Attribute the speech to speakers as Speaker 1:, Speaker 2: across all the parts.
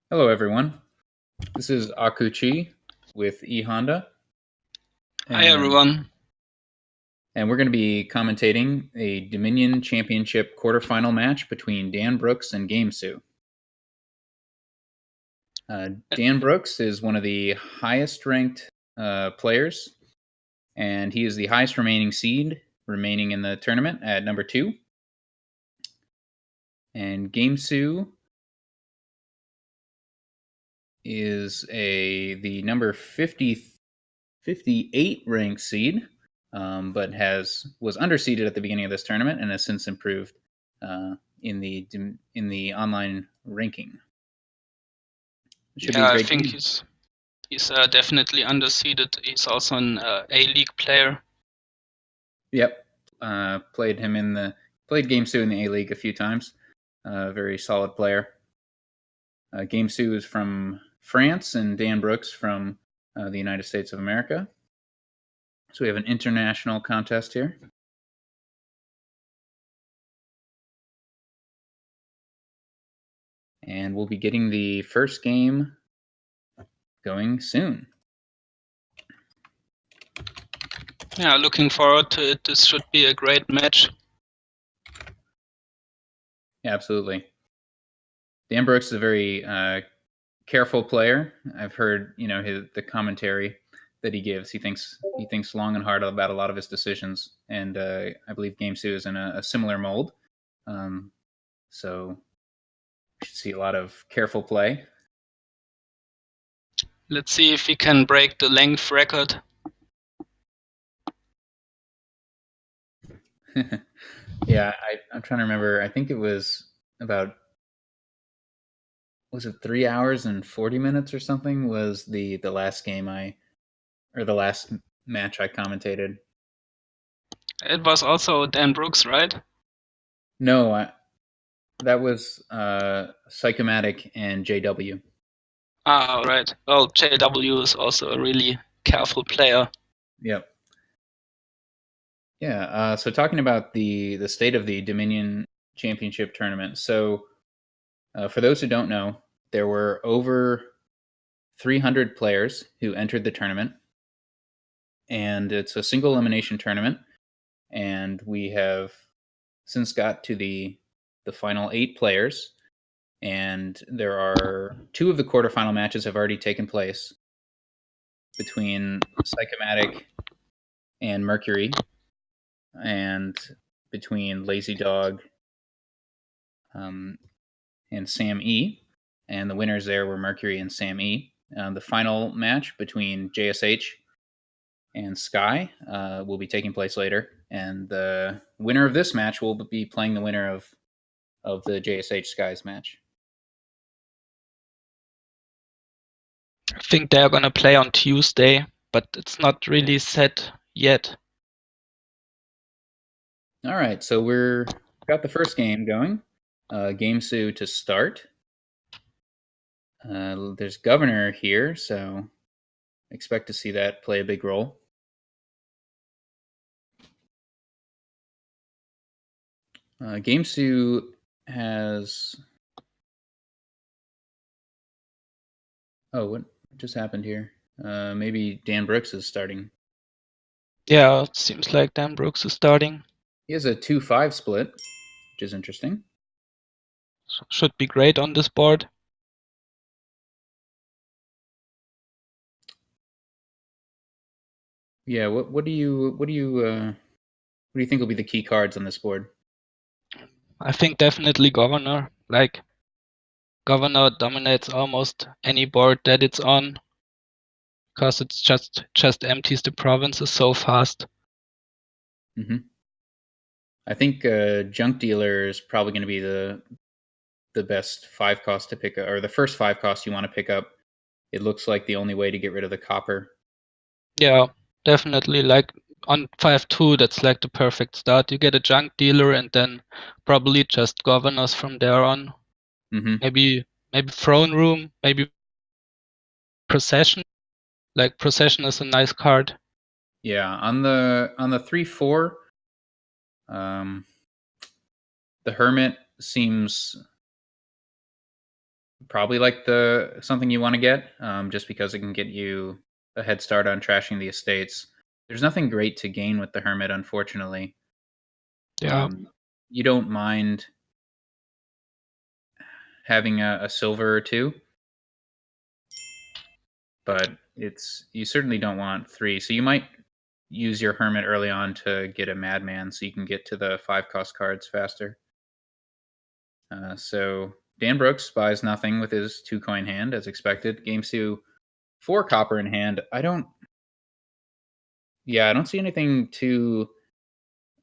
Speaker 1: Hello, everyone. This is Akuchi with eHonda,
Speaker 2: Hi
Speaker 1: and
Speaker 2: everyone.
Speaker 1: and we're going to be commentating a Dominion Championship quarterfinal match between Dan Brooks and gamesou. Dan Brooks is one of the highest-ranked players, and he is the highest remaining seed remaining in the tournament at number 2. And gamesou is the number 58 ranked seed, but was underseeded at the beginning of this tournament and has since improved in the online ranking. It should be a
Speaker 2: Yeah, I
Speaker 1: great
Speaker 2: think
Speaker 1: game.
Speaker 2: he's definitely underseeded. He's also an A-League player.
Speaker 1: Yep, played gamesou in the A League a few times. Very solid player. gamesou is from France, and Dan Brooks from the United States of America. So we have an international contest here. And we'll be getting the first game going soon.
Speaker 2: Yeah, looking forward to it. This should be a great match.
Speaker 1: Yeah, absolutely. Dan Brooks is a very careful player. I've heard the commentary that he gives. He thinks long and hard about a lot of his decisions, and I believe gamesou is in a similar mold. So we should see a lot of careful play.
Speaker 2: Let's see if he can break the length record.
Speaker 1: Yeah, I'm trying to remember. I think it was about, was it 3 hours and 40 minutes or something? Was the last game the last match I commentated?
Speaker 2: It was also Dan Brooks, right?
Speaker 1: No, that was Psychomatic and JW.
Speaker 2: Ah, right. Well, JW is also a really careful player.
Speaker 1: Yep. Yeah. So talking about the state of the Dominion Championship tournament. So for those who don't know, there were over 300 players who entered the tournament, and it's a single elimination tournament. And we have since got to the final 8 players, and there are 2 of the quarterfinal matches have already taken place between Psychomatic and Mercury, and between Lazy Dog um, and Sam E. And the winners there were Mercury and Sam E. The final match between JSH and Sky will be taking place later, and the winner of this match will be playing the winner of the JSH Skies match.
Speaker 2: I think they're gonna play on Tuesday, but it's not really set yet.
Speaker 1: All right, so we're got the first game going. gamesou to start. There's Governor here, so expect to see that play a big role. gamesou has. Oh, what just happened here? Maybe Dan Brooks is starting.
Speaker 2: Yeah, it seems like Dan Brooks is starting.
Speaker 1: He has a 2-5 split, which is interesting.
Speaker 2: Should be great on this board.
Speaker 1: Yeah, what do you think will be the key cards on this board?
Speaker 2: I think definitely Governor. Like, Governor dominates almost any board that it's on, because it's just empties the provinces so fast.
Speaker 1: Mm-hmm. I think Junk Dealer is probably going to be the best 5 cost to pick up, or the first 5 cost you want to pick up. It looks like the only way to get rid of the copper.
Speaker 2: Yeah, definitely. Like on 5-2, that's like the perfect start. You get a junk dealer and then probably just governors from there on.
Speaker 1: Mm-hmm.
Speaker 2: Maybe throne room, maybe procession. Like procession is a nice card.
Speaker 1: Yeah, on the 3-4, um, the Hermit seems Probably like the something you want to get, just because it can get you a head start on trashing the estates. There's nothing great to gain with the hermit, unfortunately.
Speaker 2: Yeah.
Speaker 1: Um, you don't mind having a silver or two, but it's you certainly don't want three. So you might use your hermit early on to get a madman, so you can get to the 5 cost cards faster. So Dan Brooks buys nothing with his 2 coin hand, as expected. gamesou 4 copper in hand. I don't see anything too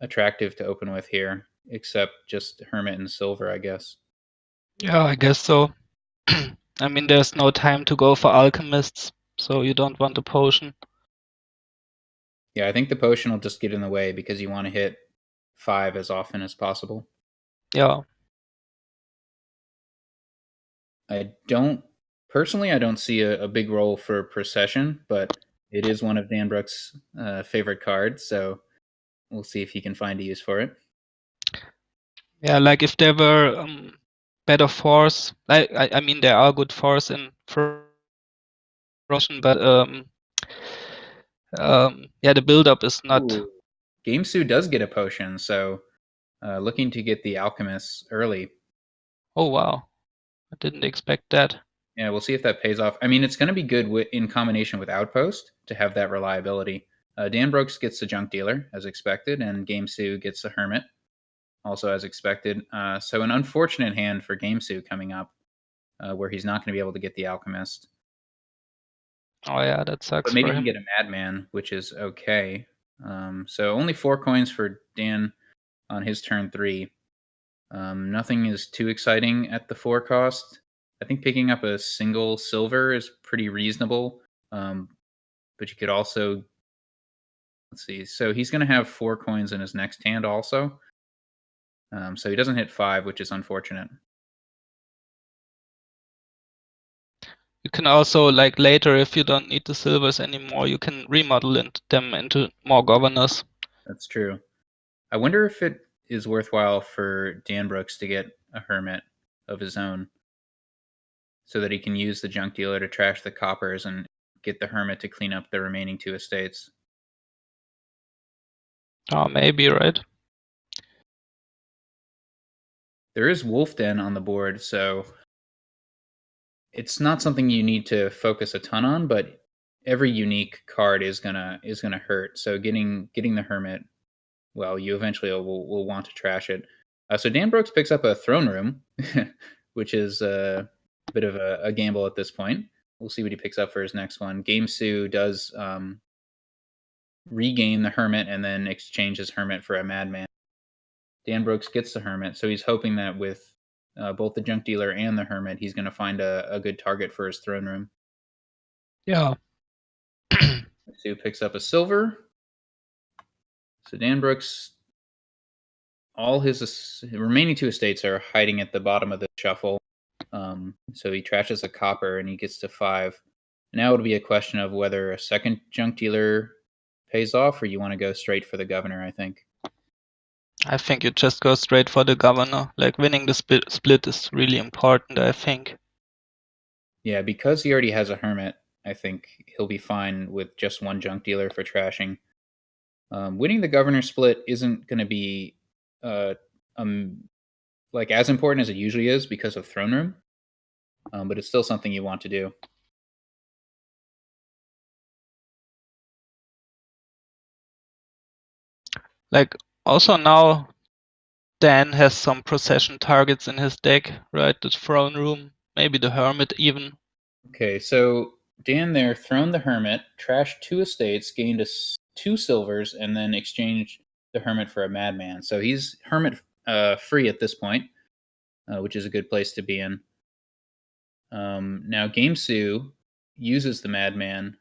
Speaker 1: attractive to open with here, except just hermit and silver, I guess.
Speaker 2: Yeah, I guess so. I mean, there's no time to go for alchemists, so you don't want a potion.
Speaker 1: Yeah, I think the potion will just get in the way because you want to hit 5 as often as possible.
Speaker 2: Yeah.
Speaker 1: I don't personally. I don't see a big role for procession, but it is one of Dan Brooks' favorite cards, so we'll see if he can find a use for it.
Speaker 2: Yeah, like if there were better fours, I mean there are good fours in Frozen, but yeah, the build-up is not.
Speaker 1: Ooh, gamesou does get a potion, so looking to get the alchemists early.
Speaker 2: Oh wow, I didn't expect that.
Speaker 1: Yeah, we'll see if that pays off. I mean, it's going to be good in combination with Outpost to have that reliability. Dan Brooks gets the Junk Dealer, as expected, and gamesou gets the Hermit, also as expected. So an unfortunate hand for gamesou coming up, where he's not going to be able to get the Alchemist.
Speaker 2: Oh yeah, that
Speaker 1: But
Speaker 2: sucks
Speaker 1: maybe
Speaker 2: for
Speaker 1: he can
Speaker 2: him.
Speaker 1: get a Madman, which is okay. So only 4 coins for Dan on his turn 3. Nothing is too exciting at the 4 cost. I think picking up a single silver is pretty reasonable. But you could also, let's see. So he's going to have 4 coins in his next hand also. So he doesn't hit 5, which is unfortunate.
Speaker 2: You can also, like later, if you don't need the silvers anymore, you can remodel them into more governors.
Speaker 1: That's true. I wonder if it is worthwhile for Dan Brooks to get a hermit of his own so that he can use the junk dealer to trash the coppers and get the hermit to clean up the remaining 2 estates.
Speaker 2: Oh, maybe, right?
Speaker 1: There is Wolf Den on the board, so it's not something you need to focus a ton on, but every unique card is gonna hurt. So getting the hermit, well, you eventually will want to trash it. So Dan Brooks picks up a throne room, which is a bit of a gamble at this point. We'll see what he picks up for his next one. gamesou does regain the hermit and then exchange his hermit for a madman. Dan Brooks gets the hermit, so he's hoping that with both the junk dealer and the hermit, he's going to find a good target for his throne room.
Speaker 2: Yeah.
Speaker 1: Sue picks up a silver. So Dan Brooks, all his remaining 2 estates are hiding at the bottom of the shuffle. So he trashes a copper and he gets to 5. Now it'll be a question of whether a second junk dealer pays off or you want to go straight for the governor, I think.
Speaker 2: I think you just go straight for the governor. Like winning the split is really important, I think.
Speaker 1: Yeah, because he already has a hermit, I think he'll be fine with just one junk dealer for trashing. Winning the governor split isn't going to be uh, um, like as important as it usually is because of throne room, but it's still something you want to do.
Speaker 2: Like also now Dan has some procession targets in his deck, right? The throne room, maybe the hermit even.
Speaker 1: Okay, so Dan there throned the hermit, trashed 2 estates, gained 2 silvers, and then exchanged the hermit for a madman. So he's hermit free at this point, which is a good place to be in. Now gamesou uses the madman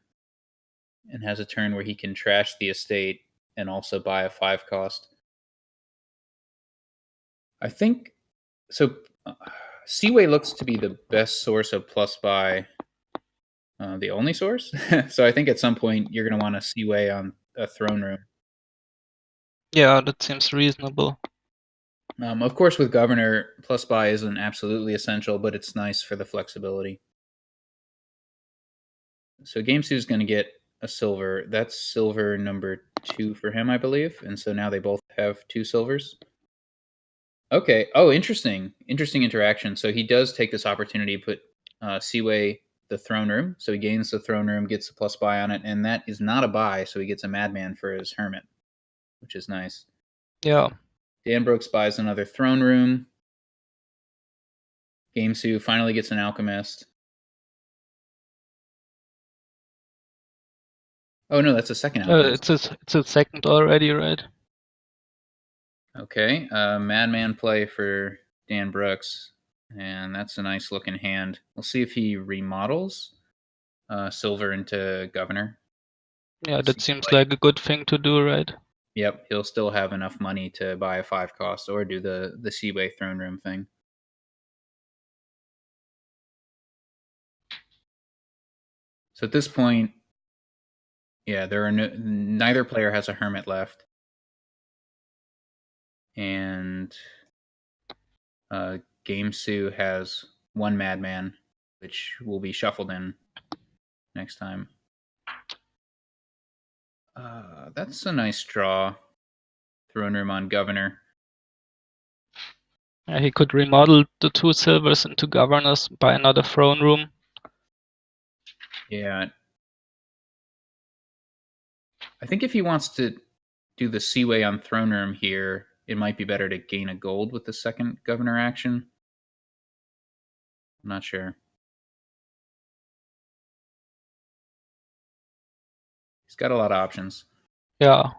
Speaker 1: and has a turn where he can trash the estate and also buy a 5 cost. I think so. Seaway looks to be the best source of plus buy, the only source. So I think at some point you're going to want a Seaway on a throne room.
Speaker 2: Yeah, that seems reasonable.
Speaker 1: Of course, with governor, plus buy isn't absolutely essential, but it's nice for the flexibility. So gamesou is going to get a silver. That's silver number 2 for him, I believe. And so now they both have 2 silvers. Okay. Oh, interesting. Interesting interaction. So he does take this opportunity to put Seaway the throne room. So he gains the throne room, gets a plus buy on it, and that is not a buy. So he gets a madman for his hermit, which is nice.
Speaker 2: Yeah.
Speaker 1: Dan Brooks buys another throne room. Gamesou finally gets an alchemist. Oh no, that's a second alchemist.
Speaker 2: It's a second already, right?
Speaker 1: Okay, madman play for Dan Brooks, and that's a nice looking hand. We'll see if he remodels silver into governor.
Speaker 2: Yeah, that
Speaker 1: Seems
Speaker 2: seems
Speaker 1: like,
Speaker 2: like a good thing to do, right?
Speaker 1: yep, he'll still have enough money to buy a 5 cost or do the Seaway throne room thing. So at this point, yeah, there are neither player has a hermit left, and uh, Gamesou has one madman, which will be shuffled in next time. That's a nice draw. Throne room on governor.
Speaker 2: Yeah, he could remodel the 2 silvers into governors by another throne room.
Speaker 1: Yeah, I think if he wants to do the Seaway on throne room here, it might be better to gain a gold with the second governor action. I'm not sure. He's got a lot of options.
Speaker 2: Yeah.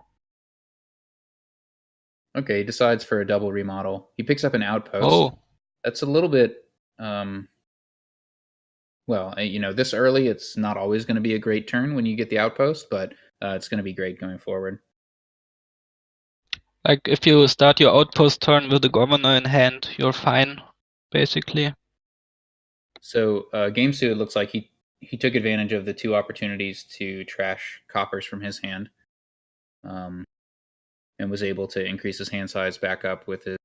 Speaker 1: Okay, he decides for a double remodel. He picks up an outpost.
Speaker 2: Oh,
Speaker 1: That's a little bit, this early, it's not always going to be a great turn when you get the outpost, but it's going to be great going forward.
Speaker 2: like if you start your outpost turn with the governor in hand, you're fine, basically.
Speaker 1: So Gamesoo, it looks like he took advantage of the 2 opportunities to trash coppers from his hand, um, and was able to increase his hand size back up with his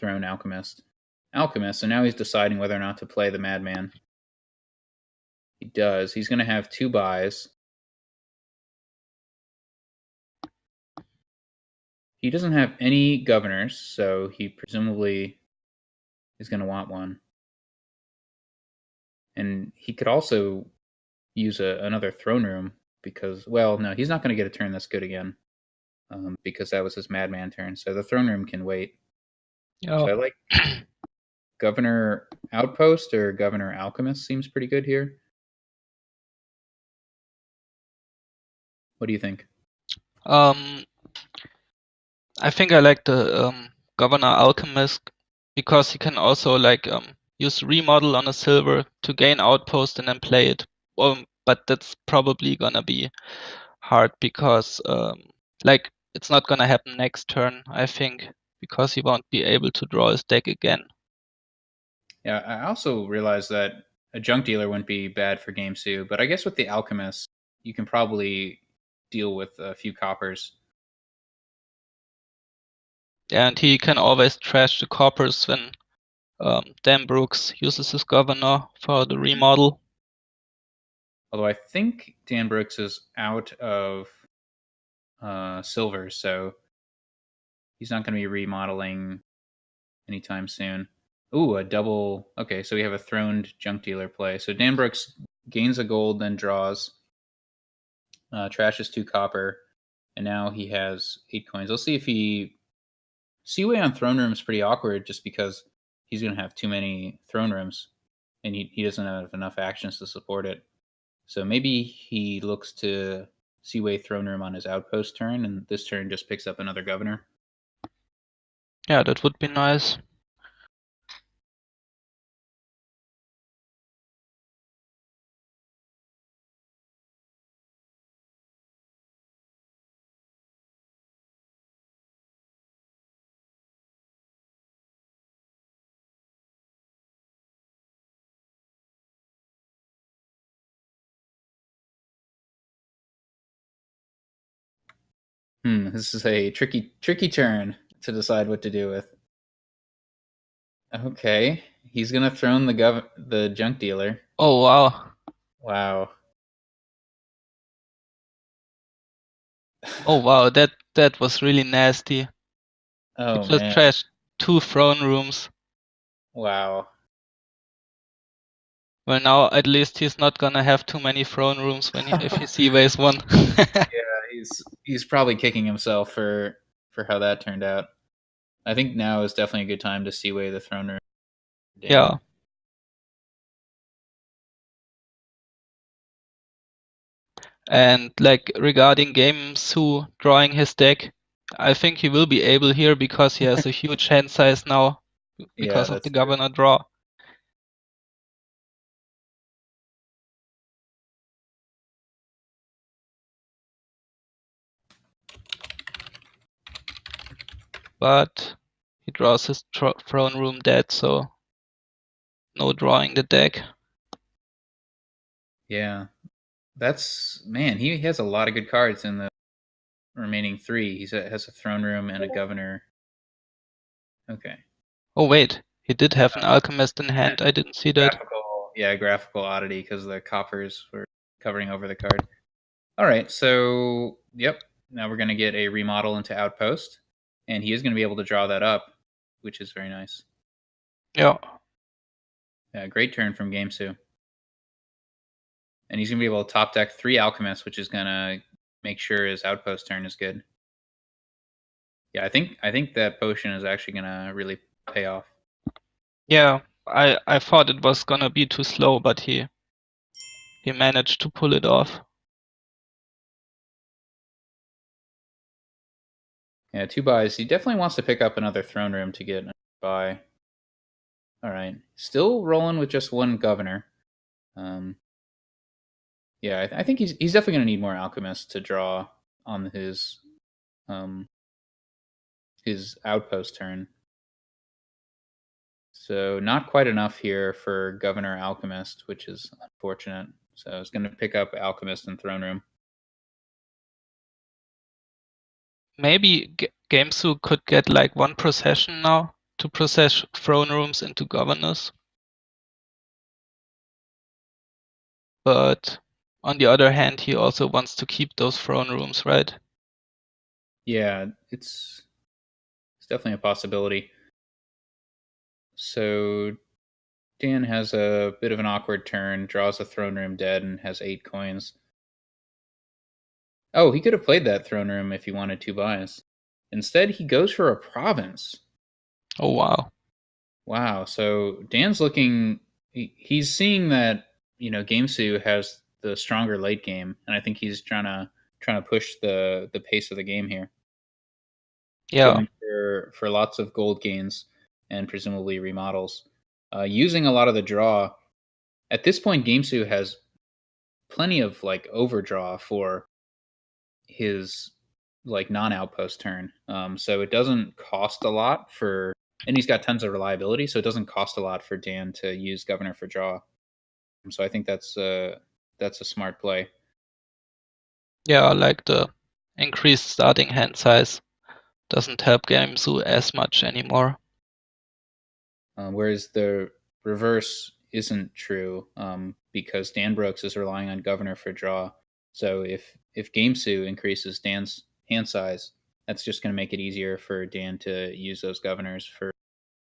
Speaker 1: Throne Alchemist. So now he's deciding whether or not to play the Madman. He does. He's going to have 2 buys. He doesn't have any governors, so he presumably is going to want one. And he could also use another throne room because, well, no, he's not going to get a turn that's good again, because that was his Madman turn. So the throne room can wait.
Speaker 2: Yeah.
Speaker 1: So I like Governor Outpost or Governor Alchemist seems pretty good here. What do you think?
Speaker 2: um, I think I like the governor alchemist because he can also like use remodel on a silver to gain outpost and then play it. But that's probably gonna be hard because like it's not gonna happen next turn, I think, because he won't be able to draw his deck again.
Speaker 1: Yeah, I also realized that a junk dealer wouldn't be bad for game 2, but I guess with the Alchemist, you can probably deal with a few coppers.
Speaker 2: And he can always trash the coppers when Dan Brooks uses his governor for the
Speaker 1: Mhm.
Speaker 2: remodel.
Speaker 1: Although I think Dan Brooks is out of silver, so he's not going to be remodeling anytime soon. Ooh, a double. Okay, so we have a throned junk dealer play. So Dan Brooks gains a gold, then draws, trashes 2 copper, and now he has 8 coins. Let's see if he. Seaway on throne room is pretty awkward just because he's going to have too many throne rooms, and he doesn't have enough actions to support it. So maybe he looks to Seaway throne room on his outpost turn, and this turn just picks up another governor.
Speaker 2: Yeah, that would be nice.
Speaker 1: This is a tricky turn to decide what to do with. Okay, he's gonna throne the junk dealer.
Speaker 2: Oh wow.
Speaker 1: Wow.
Speaker 2: Oh wow, that was really nasty. He
Speaker 1: Oh
Speaker 2: just
Speaker 1: man.
Speaker 2: trashed 2 throne rooms.
Speaker 1: Wow.
Speaker 2: Well, now at least he's not gonna have too many throne rooms when if he seaways one.
Speaker 1: Yeah, he's probably kicking himself for how that turned out. I think now is definitely a good time to seaway the throne room, Dan.
Speaker 2: Yeah. And like regarding gamesou drawing his deck, I think he will be able here because he has a huge hand size now
Speaker 1: Yeah,
Speaker 2: because of the
Speaker 1: that's true.
Speaker 2: governor draw. But he draws his throne room dead, so no drawing the deck.
Speaker 1: Yeah, that's man. He has a lot of good cards in the remaining three. Has a throne room and a governor. Okay,
Speaker 2: Oh wait, he did have an alchemist in hand. I didn't see that.
Speaker 1: graphical oddity because the coppers were covering over the card. All right, so yep. Now we're gonna get a remodel into outpost, and he is gonna be able to draw that up, which is very nice.
Speaker 2: Yeah.
Speaker 1: Yeah, great turn from gamesou. And he's gonna be able to top deck 3 alchemists, which is gonna make sure his outpost turn is good. Yeah, I think that potion is actually gonna really pay off.
Speaker 2: Yeah. I thought it was gonna be too slow, but he managed to pull it off.
Speaker 1: Yeah, 2 buys. He definitely wants to pick up another throne room to get a buy. All right, still rolling with just one governor. Um, yeah, I think he's definitely gonna need more alchemists to draw on um, his outpost turn. So not quite enough here for Governor Alchemist, which is unfortunate. So I was going to pick up Alchemist and Throne Room.
Speaker 2: Maybe gamesou could get like 1 procession now to process throne rooms into governors. But on the other hand, he also wants to keep those throne rooms, right?
Speaker 1: Yeah, it's definitely a possibility. So Dan has a bit of an awkward turn, draws a Throne Room dead, and has 8 coins. Oh, he could have played that Throne Room if he wanted 2 buys. Instead, he goes for a Province.
Speaker 2: Oh wow.
Speaker 1: Wow. So Dan's looking. He's seeing that Gamesoo has the stronger late game, and I think he's trying to push the pace of the game here,
Speaker 2: Yeah.
Speaker 1: going for lots of gold gains and presumably remodels, using a lot of the draw. At this point, Gamesoo has plenty of like overdraw for his like non-outpost turn. So it doesn't cost a lot and he's got tons of reliability, so it doesn't cost a lot for Dan to use Governor for draw. So I think that's a smart play.
Speaker 2: Yeah, like the increased starting hand size doesn't help gamesou as much anymore.
Speaker 1: Whereas the reverse isn't true because Dan Brooks is relying on Governor for draw. So if Gamesoo increases Dan's hand size, that's just going to make it easier for Dan to use those governors for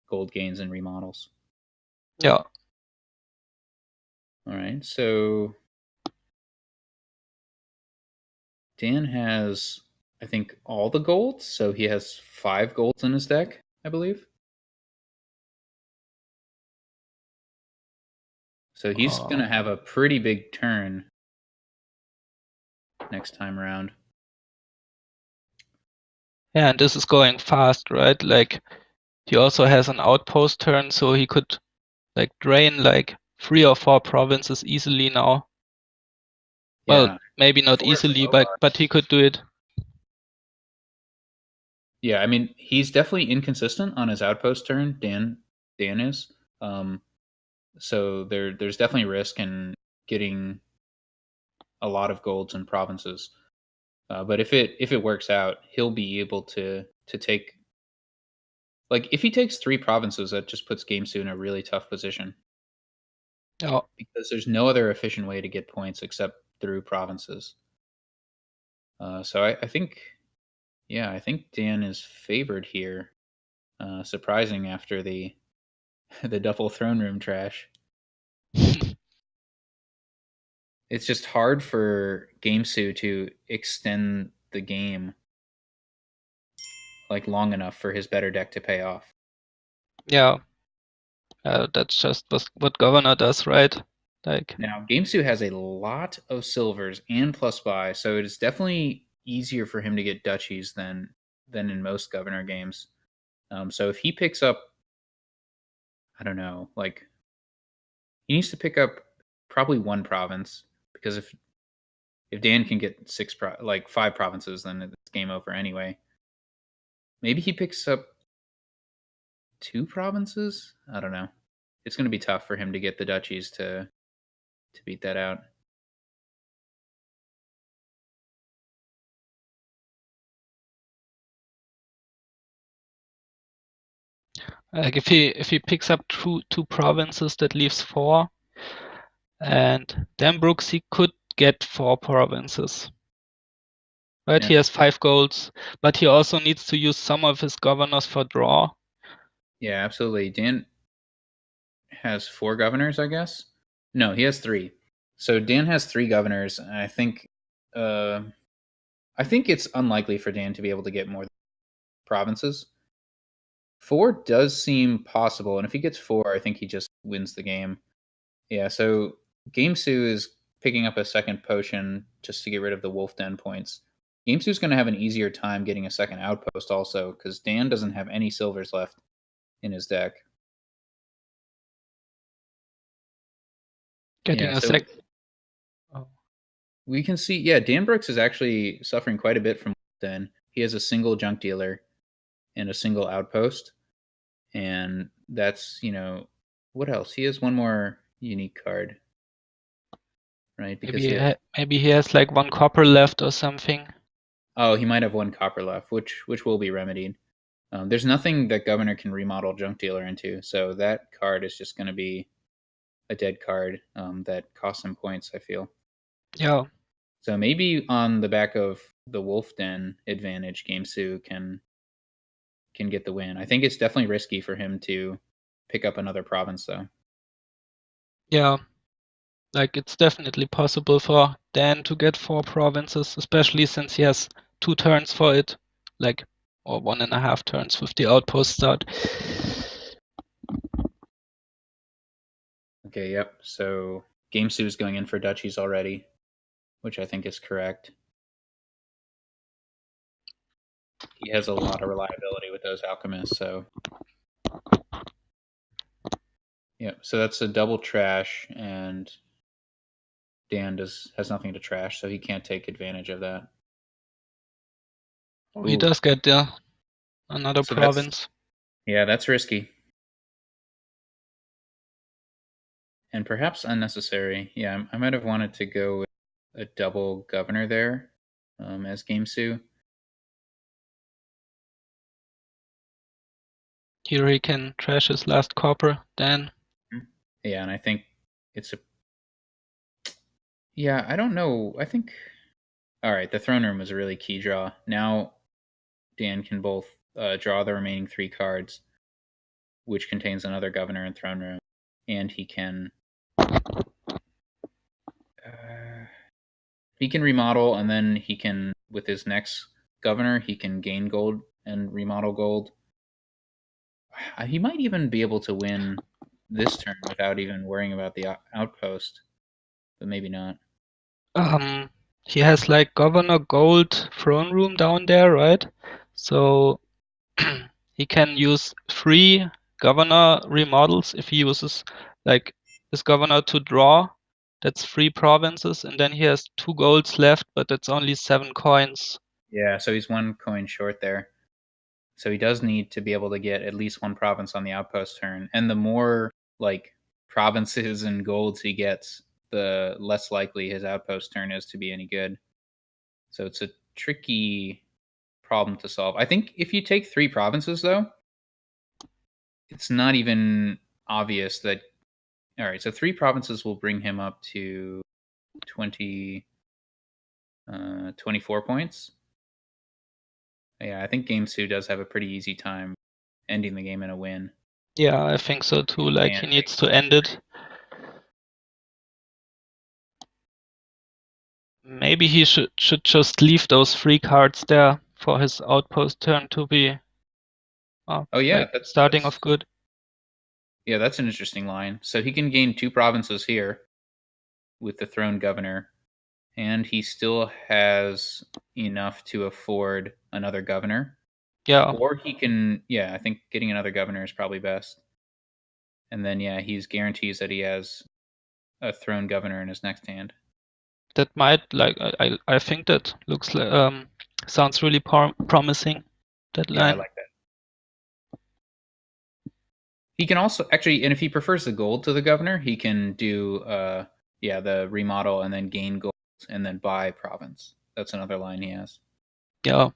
Speaker 1: gold gains and remodels.
Speaker 2: Yeah.
Speaker 1: All right, so Dan has, I think, all the golds. So he has 5 golds in his deck, I believe. So he's going
Speaker 2: Uh,
Speaker 1: to have a pretty big turn next time around.
Speaker 2: yeah, and this is going fast, right? Like he also has an outpost turn, so he could like drain like 3 or 4 provinces easily now. Well,
Speaker 1: Yeah.
Speaker 2: maybe not
Speaker 1: 4 is
Speaker 2: easily,
Speaker 1: low.
Speaker 2: but he could do it.
Speaker 1: Yeah, I mean, he's definitely inconsistent on his outpost turn. Dan is. Um, so there's definitely risk in getting a lot of golds and provinces. But if it works out, he'll be able to take Like, if he takes 3 provinces, that just puts gamesou in a really tough position
Speaker 2: Yeah.
Speaker 1: because there's no other efficient way to get points except through provinces. So I think, yeah, I think Dan is favored here. Surprising after the the double throne room trash. It's just hard for gamesou to extend the game like long enough for his better deck to pay off.
Speaker 2: Yeah. That's just what Governor does, right? Like,
Speaker 1: Now, gamesou has a lot of silvers and plus buy, so it is definitely easier for him to get duchies than in most governor games. So if he picks up, I don't know, like he needs to pick up probably one province because if Dan can get like 5 provinces, then it's game over anyway. Maybe he picks up 2 provinces. I don't know. It's going to be tough for him to get the duchies to beat that out.
Speaker 2: if he picks up two provinces, that leaves 4, and then Brooks he could get 4 provinces. Right,
Speaker 1: Yeah,
Speaker 2: he has 5 golds, but he also needs to use some of his governors for draw.
Speaker 1: yeah, absolutely. Dan has 4 governors, I guess. No, he has 3. So Dan has 3 governors, and uh, I think it's unlikely for Dan to be able to get more provinces. 4 does seem possible, and if he gets 4, I think he just wins the game. Yeah, so gamesou is picking up a second potion just to get rid of the wolf den points. Gamesou's going to have an easier time getting a second outpost also because Dan doesn't have any silvers left in his deck.
Speaker 2: Getting
Speaker 1: Yeah,
Speaker 2: a
Speaker 1: so
Speaker 2: sec. Oh.
Speaker 1: we can see, yeah, Dan Brooks is actually suffering quite a bit from then. He has a single junk dealer and a single outpost, and that's what else? He has one more unique card, right? Because he has
Speaker 2: Maybe he has like 1 copper left or something.
Speaker 1: he might have 1 copper left, which will be remedied. There's nothing that Governor can remodel Junk Dealer into, so that card is just going to be a dead card that costs him points, I feel.
Speaker 2: Yeah.
Speaker 1: So maybe on the back of the Wolf Den advantage, gamesou can get the win. I think it's definitely risky for him to pick up another province, though.
Speaker 2: Yeah. Like, it's definitely possible for Dan to get 4 provinces, especially since he has 2 turns for it. Like, or 1.5 turns with the outpost start.
Speaker 1: Okay, yep. So gamesou is going in for duchies already, which I think is correct. He has a lot of reliability with those alchemists, so yeah. So that's a double trash, and Dan has nothing to trash, so he can't take advantage of that.
Speaker 2: He
Speaker 1: Ooh,
Speaker 2: does get another
Speaker 1: so that's
Speaker 2: province.
Speaker 1: yeah, that's risky and perhaps unnecessary. Yeah, I might have wanted to go with a double governor there as gamesou.
Speaker 2: Here he can trash his last copper, then.
Speaker 1: Yeah, and I think it's a yeah. I don't know. I think all right. The throne room was a really key draw. Now Dan can both draw the remaining 3 cards, which contains another governor and throne room, and uh, he can remodel, and then he can with his next governor he can gain gold and remodel gold. He might even be able to win this turn without even worrying about the outpost, but maybe not.
Speaker 2: Um, he has like Governor Gold throne room down there, right? So he can use 3 governor remodels if he uses like his governor to draw. That's 3 provinces, and then he has 2 golds left, but that's only 7 coins.
Speaker 1: Yeah, so he's 1 coin short there. So he does need to be able to get at least 1 province on the outpost turn. And the more like provinces and golds he gets, the less likely his outpost turn is to be any good. So it's a tricky problem to solve. I think if you take 3 provinces though, it's not even obvious that. All right, so 3 provinces will bring him up to 24 points. Yeah, I think gamesou does have a pretty easy time ending the game in a win.
Speaker 2: Yeah, I think so too. Like he
Speaker 1: Dan
Speaker 2: needs
Speaker 1: takes
Speaker 2: to end it. Maybe he should just leave those 3 cards there for his outpost turn to be
Speaker 1: Oh yeah,
Speaker 2: like starting off good.
Speaker 1: yeah, that's an interesting line. So he can gain 2 provinces here with the throne governor, and he still has enough to afford another governor.
Speaker 2: Yeah,
Speaker 1: Or he can, yeah, I think getting another governor is probably best. And then yeah, he's guarantees that he has a throne governor in his next hand.
Speaker 2: that might like I think that looks like sounds really promising. That
Speaker 1: Yeah, I
Speaker 2: line.
Speaker 1: like that. He can also actually, and if he prefers the gold to the governor, he can do yeah, the remodel and then gain gold and then buy province. That's another line he has.
Speaker 2: Yeah.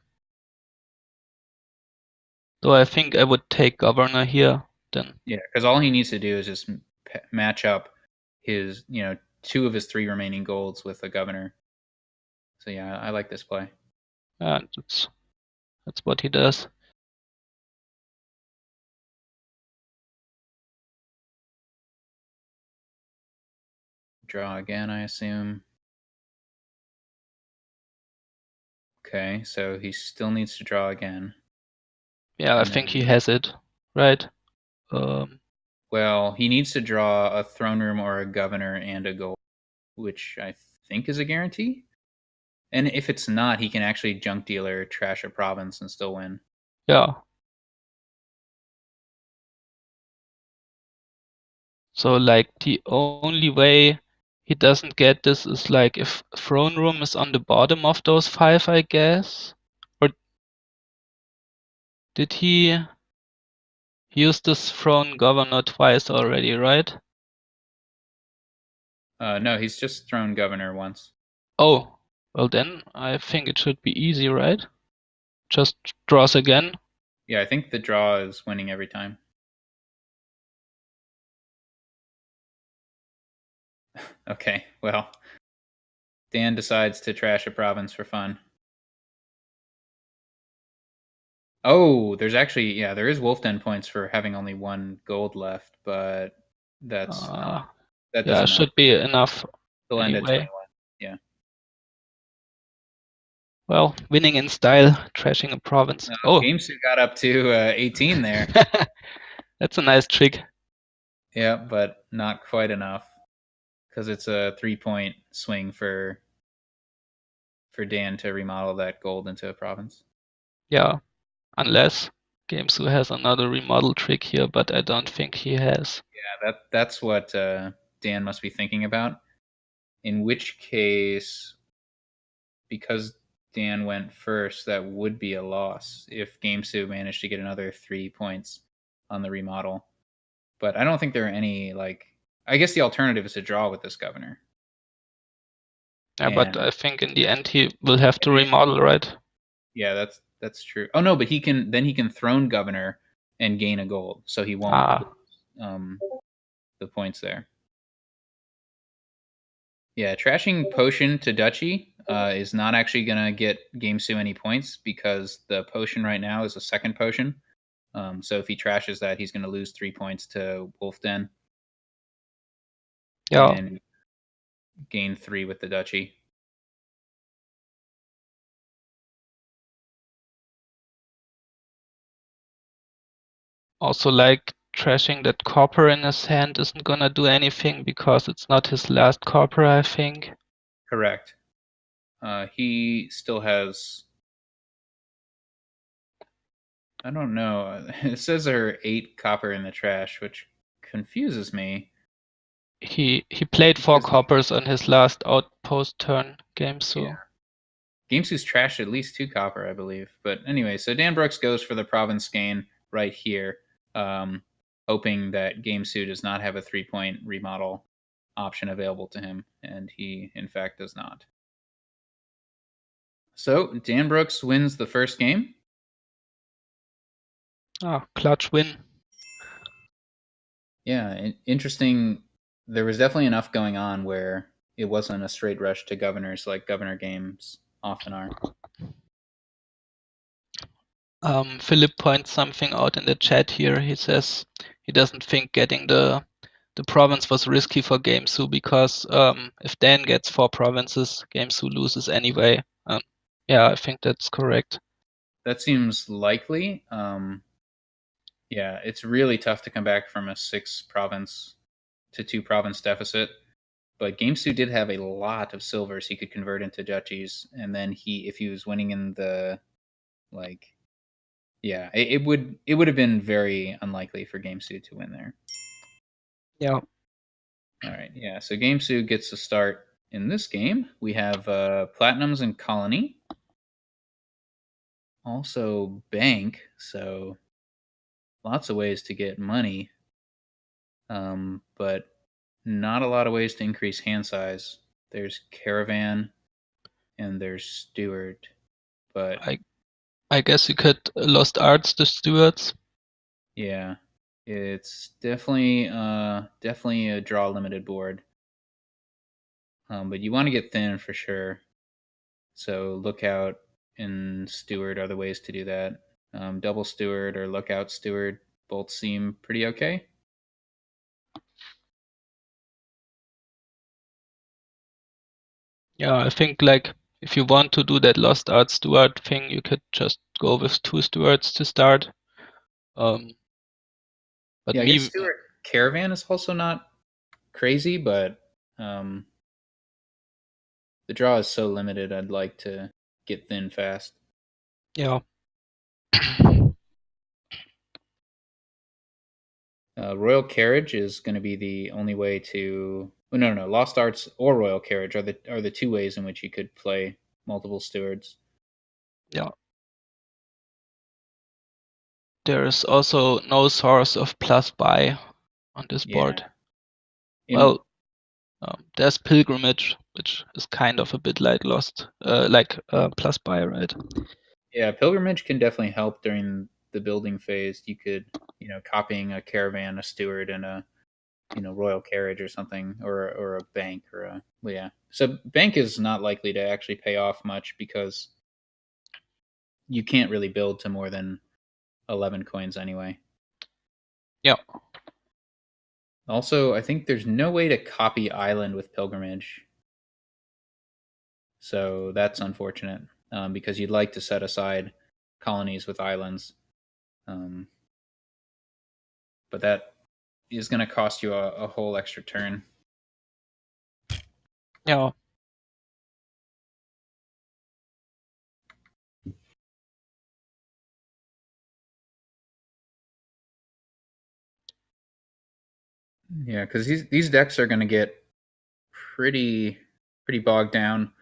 Speaker 2: So I think I would take governor here then.
Speaker 1: Yeah, because all he needs to do is just match up his, 2 of his 3 remaining golds with the governor. So yeah, I like this play.
Speaker 2: Yeah, that's what he does.
Speaker 1: Draw again, I assume. Okay, so he still needs to draw again.
Speaker 2: Yeah, I
Speaker 1: And
Speaker 2: think
Speaker 1: then,
Speaker 2: he has it. Right. Um
Speaker 1: well, he needs to draw a throne room or a governor and a gold, which I think is a guarantee. And if it's not, he can actually junk dealer, trash a province, and still win.
Speaker 2: yeah. So like the only way he doesn't get this is like if throne room is on the bottom of those 5, I guess. Or did he use this throne governor twice already, right?
Speaker 1: No, he's just thrown governor once.
Speaker 2: Oh, well then I think it should be easy, right? Just draws again.
Speaker 1: Yeah, I think the draw is winning every time. Okay, well, Dan decides to trash a province for fun. Oh, there's actually, yeah, there is Wolf Den points for having only 1 gold left, but that's not,
Speaker 2: Uh,
Speaker 1: that
Speaker 2: yeah,
Speaker 1: doesn't matter.
Speaker 2: should be enough
Speaker 1: He'll end at
Speaker 2: anyway.
Speaker 1: 21. Yeah.
Speaker 2: Well, winning in style, trashing a province. Oh,
Speaker 1: Gamesou got up to 18 there.
Speaker 2: that's a nice trick.
Speaker 1: Yeah, but not quite enough because it's a 3-point swing for Dan to remodel that gold into a province.
Speaker 2: Yeah, unless gamesou has another remodel trick here, but I don't think he has.
Speaker 1: Yeah, that's what Dan must be thinking about. In which case, because Dan went first, that would be a loss if gamesou managed to get another 3 points on the remodel. But I don't think there are any like. I guess the alternative is to draw with this governor.
Speaker 2: Yeah, but
Speaker 1: And
Speaker 2: I think in the end he will have
Speaker 1: in
Speaker 2: to
Speaker 1: the end,
Speaker 2: remodel, right?
Speaker 1: yeah, that's true. Oh no, but he can throne governor and gain a gold, so he won't
Speaker 2: Ah,
Speaker 1: lose the points there. Yeah, trashing potion to duchy is not actually gonna get gamesou any points because the potion right now is a second potion. So if he trashes that, he's gonna lose 3 points to Wolf Den
Speaker 2: yeah.
Speaker 1: and gain 3 with the duchy.
Speaker 2: Also, like trashing that copper in his hand isn't gonna do anything because it's not his last copper, I think.
Speaker 1: Correct. He still has. I don't know. It says there are 8 copper in the trash, which confuses me
Speaker 2: He played 4
Speaker 1: because
Speaker 2: coppers on his last outpost turn game,
Speaker 1: yeah,
Speaker 2: so
Speaker 1: gamesou's trashed at least 2 copper, I believe. But anyway, so Dan Brooks goes for the province gain right here, um, hoping that gamesou does not have a 3-point remodel option available to him, and he in fact does not. So Dan Brooks wins the first game.
Speaker 2: clutch win.
Speaker 1: Yeah, interesting. There was definitely enough going on where it wasn't a straight rush to governors like governor games often are.
Speaker 2: Philip points something out in the chat here. He says he doesn't think getting the province was risky for gamesou because if Dan gets 4 provinces, gamesou loses anyway. Yeah, I think that's correct.
Speaker 1: That seems likely. Yeah, it's really tough to come back from a 6 province to 2 province deficit. But gamesou did have a lot of silvers he could convert into duchies, and then if he was winning in the like, yeah, it would have been very unlikely for gamesou to win there.
Speaker 2: Yeah.
Speaker 1: All right, yeah. So gamesou gets to start in this game. We have platinums and colony, also bank. So lots of ways to get money, but not a lot of ways to increase hand size. There's caravan and there's steward, but
Speaker 2: I I guess you could lost arts the stewards.
Speaker 1: yeah, it's definitely a draw limited board. But you want to get thin for sure. So lookout and steward are the ways to do that. Double steward or lookout steward both seem pretty okay.
Speaker 2: Yeah, I think like if you want to do that lost arts steward thing, you could just go with 2 stewards to start. Um, but
Speaker 1: Yeah, I guess
Speaker 2: me,
Speaker 1: steward caravan is also not crazy, but um, the draw is so limited. I'd like to get thin fast.
Speaker 2: yeah,
Speaker 1: Royal carriage is going to be the only way to. Oh, no, no, lost arts or royal carriage are the 2 ways in which you could play multiple stewards.
Speaker 2: yeah. There is also no source of plus buy on this
Speaker 1: Yeah,
Speaker 2: board.
Speaker 1: in
Speaker 2: Well, there's pilgrimage, which is kind of a bit like lost, like plus buy, right?
Speaker 1: yeah, pilgrimage can definitely help during the building phase. You could, copying a caravan, a steward, and a royal carriage or something, or a bank or a well, yeah. So bank is not likely to actually pay off much because you can't really build to more than 11 coins anyway.
Speaker 2: Yeah,
Speaker 1: Also, I think there's no way to copy island with pilgrimage, so that's unfortunate because you'd like to set aside colonies with islands, um, but that is going to cost you a whole extra turn.
Speaker 2: yeah,
Speaker 1: Yeah, because these decks are going to get pretty pretty bogged down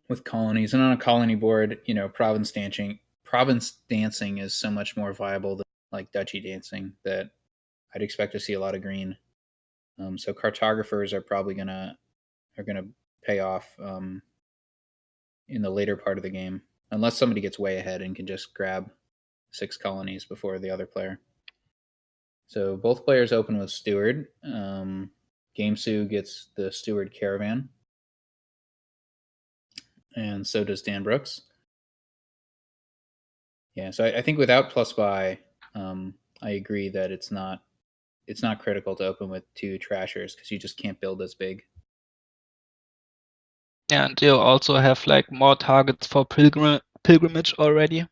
Speaker 1: with colonies, and on a colony board, province dancing is so much more viable than like duchy dancing that I'd expect to see a lot of green. So cartographers are gonna pay off in the later part of the game, unless somebody gets way ahead and can just grab 6 colonies before the other player. So both players open with steward. gamesou gets the steward caravan, and so does Dan Brooks. Yeah, so I think without plus buy, I agree that it's not critical to open with 2 trashers because you just can't build as big.
Speaker 2: yeah. And you also have like more targets for pilgrimage already.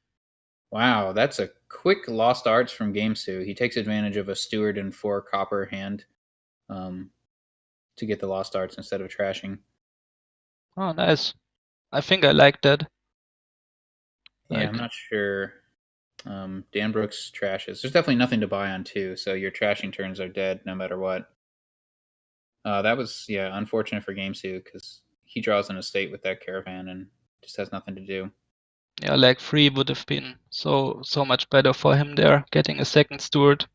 Speaker 1: Wow, that's a quick lost arts from gamesou. He takes advantage of a steward and 4 copper hand um, to get the lost arts instead of trashing.
Speaker 2: Oh, nice. I think I like that.
Speaker 1: Yeah, I'm
Speaker 2: Like,
Speaker 1: not sure. Dan Brooks trashes. There's definitely nothing to buy on 2, so your trashing turns are dead no matter what. That was, yeah, unfortunate for gamesou because he draws an estate with that caravan and just has nothing to do.
Speaker 2: yeah, like 3 would have been so much better for him there, getting a second steward.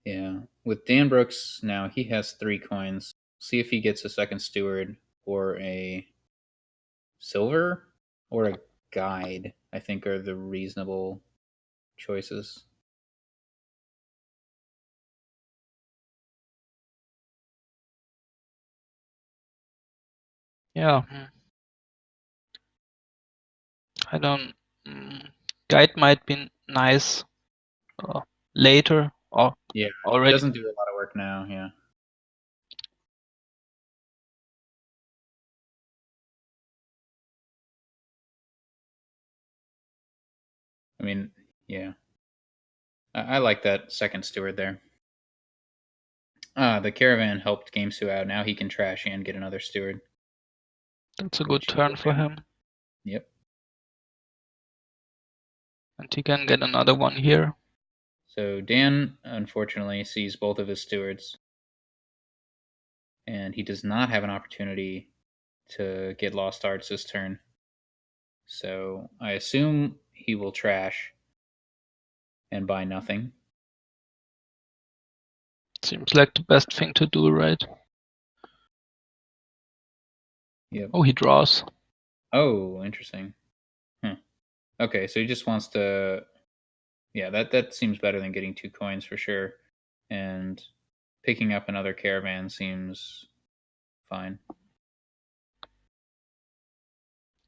Speaker 1: Yeah. With Dan Brooks now, he has 3 coins. See if he gets a second steward or a silver or a guide, I think are the reasonable choices.
Speaker 2: Yeah. I don't. Guide might be nice later or
Speaker 1: Yeah, it
Speaker 2: already.
Speaker 1: doesn't do a lot of work now. Yeah, I mean, yeah, I like that second steward there. The caravan helped gamesou out. Now he can trash and get another steward,
Speaker 2: That's a good
Speaker 1: which
Speaker 2: turn
Speaker 1: will
Speaker 2: for
Speaker 1: do.
Speaker 2: him.
Speaker 1: Yep.
Speaker 2: And he can get another one here.
Speaker 1: So Dan unfortunately sees both of his stewards, and he does not have an opportunity to get lost arts this turn. So I assume he will trash and buy nothing.
Speaker 2: Seems like the best thing to do, right?
Speaker 1: Yep.
Speaker 2: Oh, he draws.
Speaker 1: Oh, interesting. Huh. Okay, so he just wants to. Yeah, that seems better than getting 2 coins for sure, and picking up another caravan seems fine.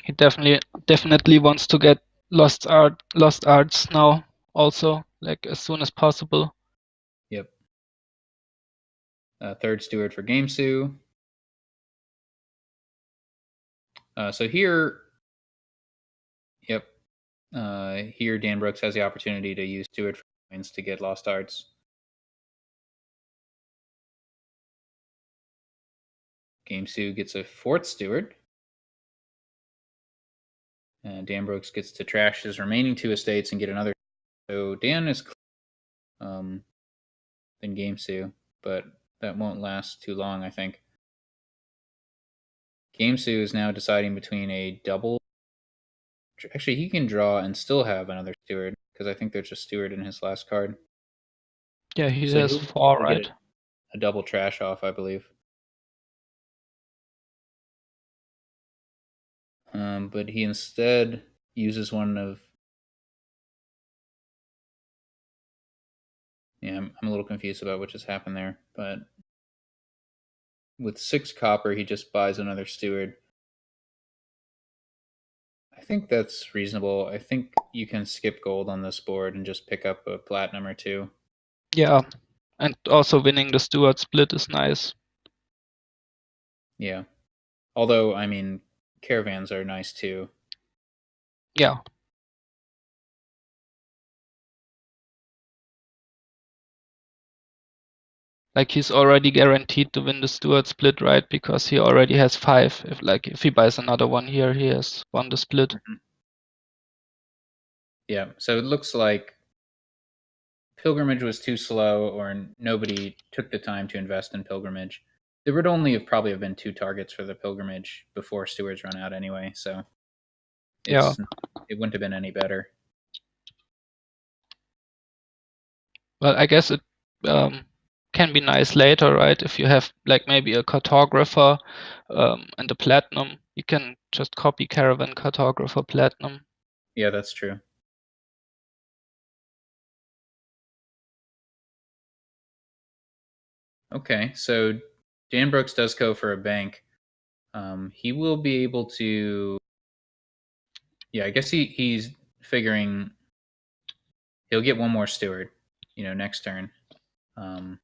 Speaker 2: He definitely wants to get lost arts now also, like as soon as possible.
Speaker 1: Yep. Third steward for gamesou. So here, yep. Here Dan Brooks has the opportunity to use steward for coins to get lost arts. gamesou gets a fourth steward. Dan Brooks gets to trash his remaining 2 estates and get another. So Dan is um, than gamesou, but that won't last too long, I think. gamesou is now deciding between a double. Actually, he can draw and still have another steward because I think there's a steward in his last card.
Speaker 2: Yeah, he
Speaker 1: So
Speaker 2: has
Speaker 1: he'll
Speaker 2: 4,
Speaker 1: get
Speaker 2: right?
Speaker 1: a double trash off, I believe. But he instead uses one of. Yeah, I'm a little confused about what just happened there. But with 6 copper, he just buys another steward. I think that's reasonable. I think you can skip gold on this board and just pick up a platinum or two.
Speaker 2: Yeah. And also winning the Stewart split is nice.
Speaker 1: Yeah. Although, I mean, caravans are nice too.
Speaker 2: Yeah. Like he's already guaranteed to win the Stewart split, right? Because he already has 5. If he buys another one here, he has won the split.
Speaker 1: Mhm. Yeah. So it looks like pilgrimage was too slow, or nobody took the time to invest in pilgrimage. There would only have probably have been 2 targets for the pilgrimage before stewards run out anyway, so
Speaker 2: Yeah.
Speaker 1: it wouldn't have been any better.
Speaker 2: Well, I guess it can be nice later, right? If you have like maybe a cartographer and a platinum, you can just copy caravan cartographer platinum.
Speaker 1: Yeah, that's true. Okay, so Dan Brooks does go for a bank. He will be able to. Yeah, I guess he's figuring he'll get one more steward, next turn, um,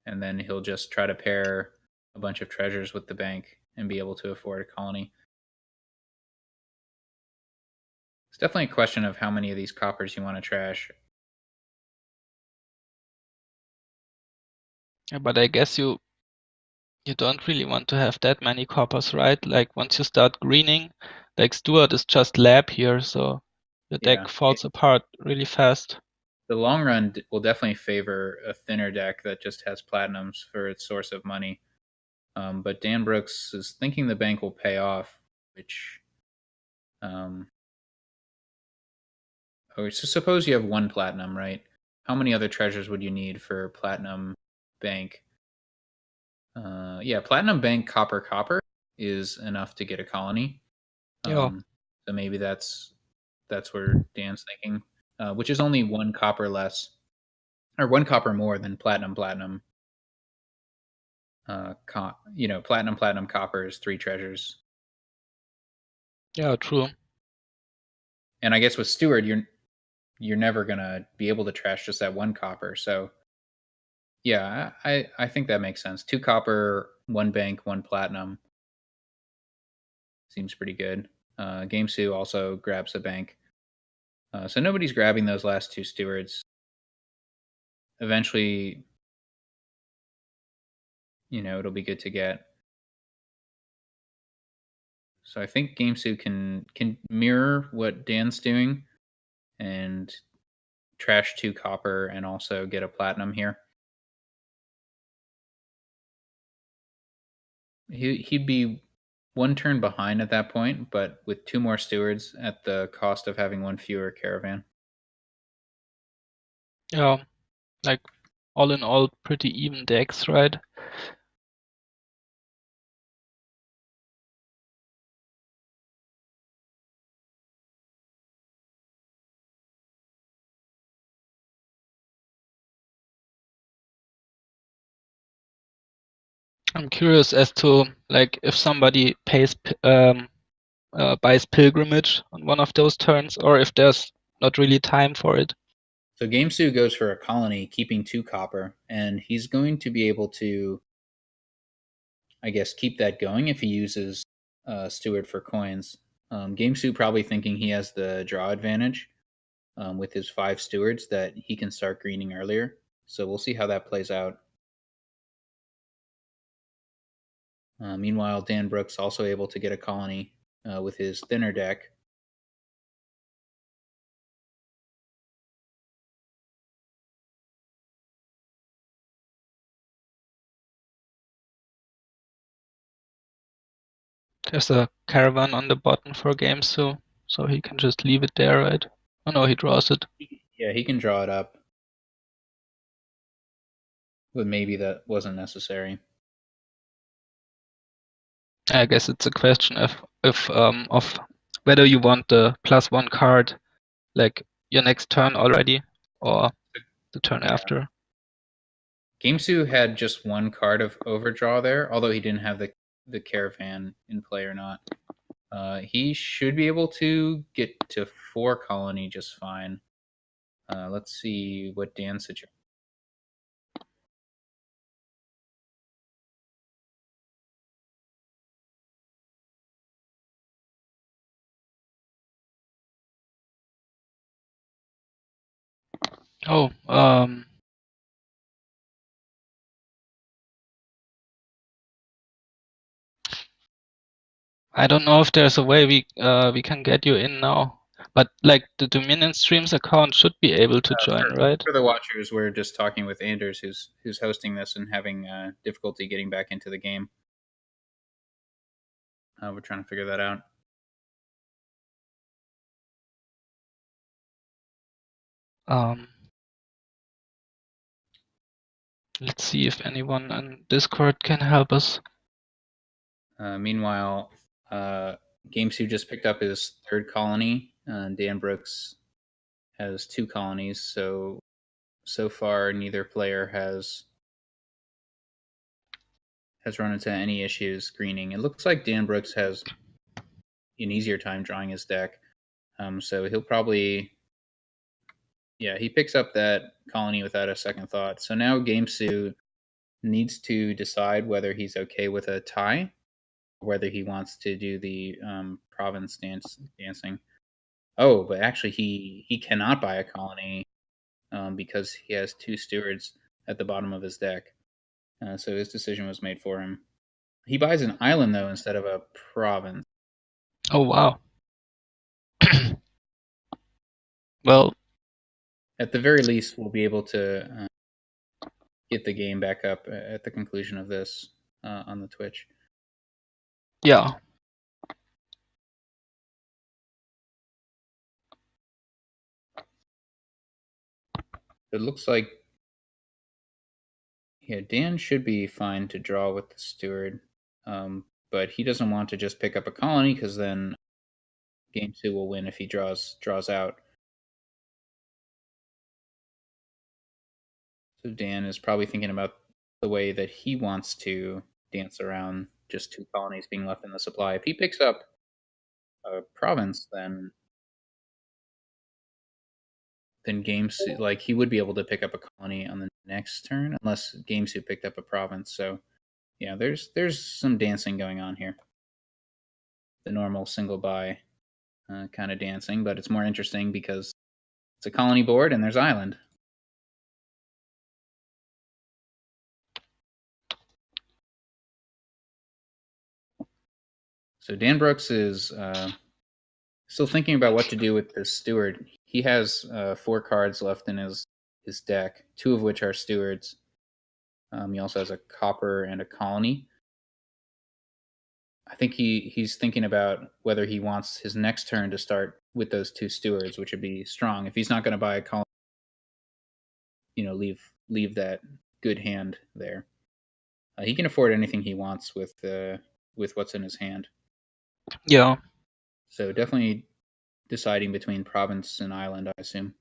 Speaker 1: and then he'll just try to pair a bunch of treasures with the bank and be able to afford a colony. It's definitely a question of how many of these coppers you want to trash.
Speaker 2: Yeah, but I guess you don't really want to have that many coppers, right? Like once you start greening, like Stewart is just lab here, so the
Speaker 1: Yeah,
Speaker 2: deck falls apart really fast.
Speaker 1: the long run will definitely favor a thinner deck that just has platinums for its source of money. But Dan Brooks is thinking the bank will pay off, which. Um, oh, so suppose you have 1 platinum, right? How many other treasures would you need for platinum bank? Yeah, platinum bank copper is enough to get a colony.
Speaker 2: Yeah,
Speaker 1: So maybe that's where Dan's thinking, which is only 1 copper less, or 1 copper more than platinum. Platinum copper is 3 treasures.
Speaker 2: Yeah, true.
Speaker 1: And I guess with Steward, you're never gonna be able to trash just that one copper. So yeah, I think that makes sense. Two copper, one bank, one platinum seems pretty good. Gamesoo also grabs a bank. So nobody's grabbing those last two stewards. Eventually, it'll be good to get. So I think Gamesoo can mirror what Dan's doing and trash two copper and also get a platinum here. He'd be one turn behind at that point, but with two more stewards at the cost of having one fewer caravan.
Speaker 2: Yeah, like all in all, pretty even decks, right? I'm curious as to like if somebody buys pilgrimage on one of those turns, or if there's not really time for it.
Speaker 1: So Gamesoo goes for a colony, keeping two copper, and he's going to be able to, I guess, keep that going if he uses Steward for coins. Gamesoo probably thinking he has the draw advantage with his five stewards that he can start greening earlier. So we'll see how that plays out. Meanwhile, Dan Brooks also able to get a colony with his thinner deck.
Speaker 2: There's a caravan on the bottom for games, so he can just leave it there, right? Oh no, he draws it.
Speaker 1: Yeah, he can draw it up, but maybe that wasn't necessary.
Speaker 2: I guess it's a question of whether you want the +1 card like your next turn already or the turn
Speaker 1: Yeah.
Speaker 2: after.
Speaker 1: Gamesoo had just one card of overdraw there, although he didn't have the caravan in play or not. He should be able to get to four colony just fine. Let's see what Dan's situation.
Speaker 2: Oh, I don't know if there's a way we can get you in now, but like the Dominion Streams account should be able to join,
Speaker 1: For,
Speaker 2: right?
Speaker 1: for the watchers, we're just talking with Anders, who's hosting this and having difficulty getting back into the game. We're trying to figure that out.
Speaker 2: Um, let's see if anyone on Discord can help us.
Speaker 1: Meanwhile, Gamesoo just picked up his third colony. Dan Brooks has two colonies, so far neither player has run into any issues greening. It looks like Dan Brooks has an easier time drawing his deck. So he'll probably, yeah, he picks up that colony without a second thought. So now Gamesoo needs to decide whether he's okay with a tie, or whether he wants to do the province dancing. Oh, but actually, he cannot buy a colony because he has two stewards at the bottom of his deck. So his decision was made for him. He buys an island though instead of a province.
Speaker 2: Oh wow. Well,
Speaker 1: At the very least, we'll be able to get the game back up at the conclusion of this on the Twitch.
Speaker 2: yeah.
Speaker 1: It looks like, yeah, Dan should be fine to draw with the steward, but he doesn't want to just pick up a colony because then game two will win if he draws out. So Dan is probably thinking about the way that he wants to dance around just two colonies being left in the supply. If he picks up a province, then gamesou, like he would be able to pick up a colony on the next turn unless gamesou picked up a province. So yeah, there's some dancing going on here. The normal single buy kind of dancing, but it's more interesting because it's a colony board and there's island. So Dan Brooks is still thinking about what to do with this steward. He has 4 cards left in his deck, 2 of which are stewards. He also has a copper and a colony. I think he's thinking about whether he wants his next turn to start with those 2 stewards, which would be strong. If he's not going to buy a colony, leave that good hand there. He can afford anything he wants with what's in his hand.
Speaker 2: Yeah.
Speaker 1: So definitely deciding between province and island, I assume.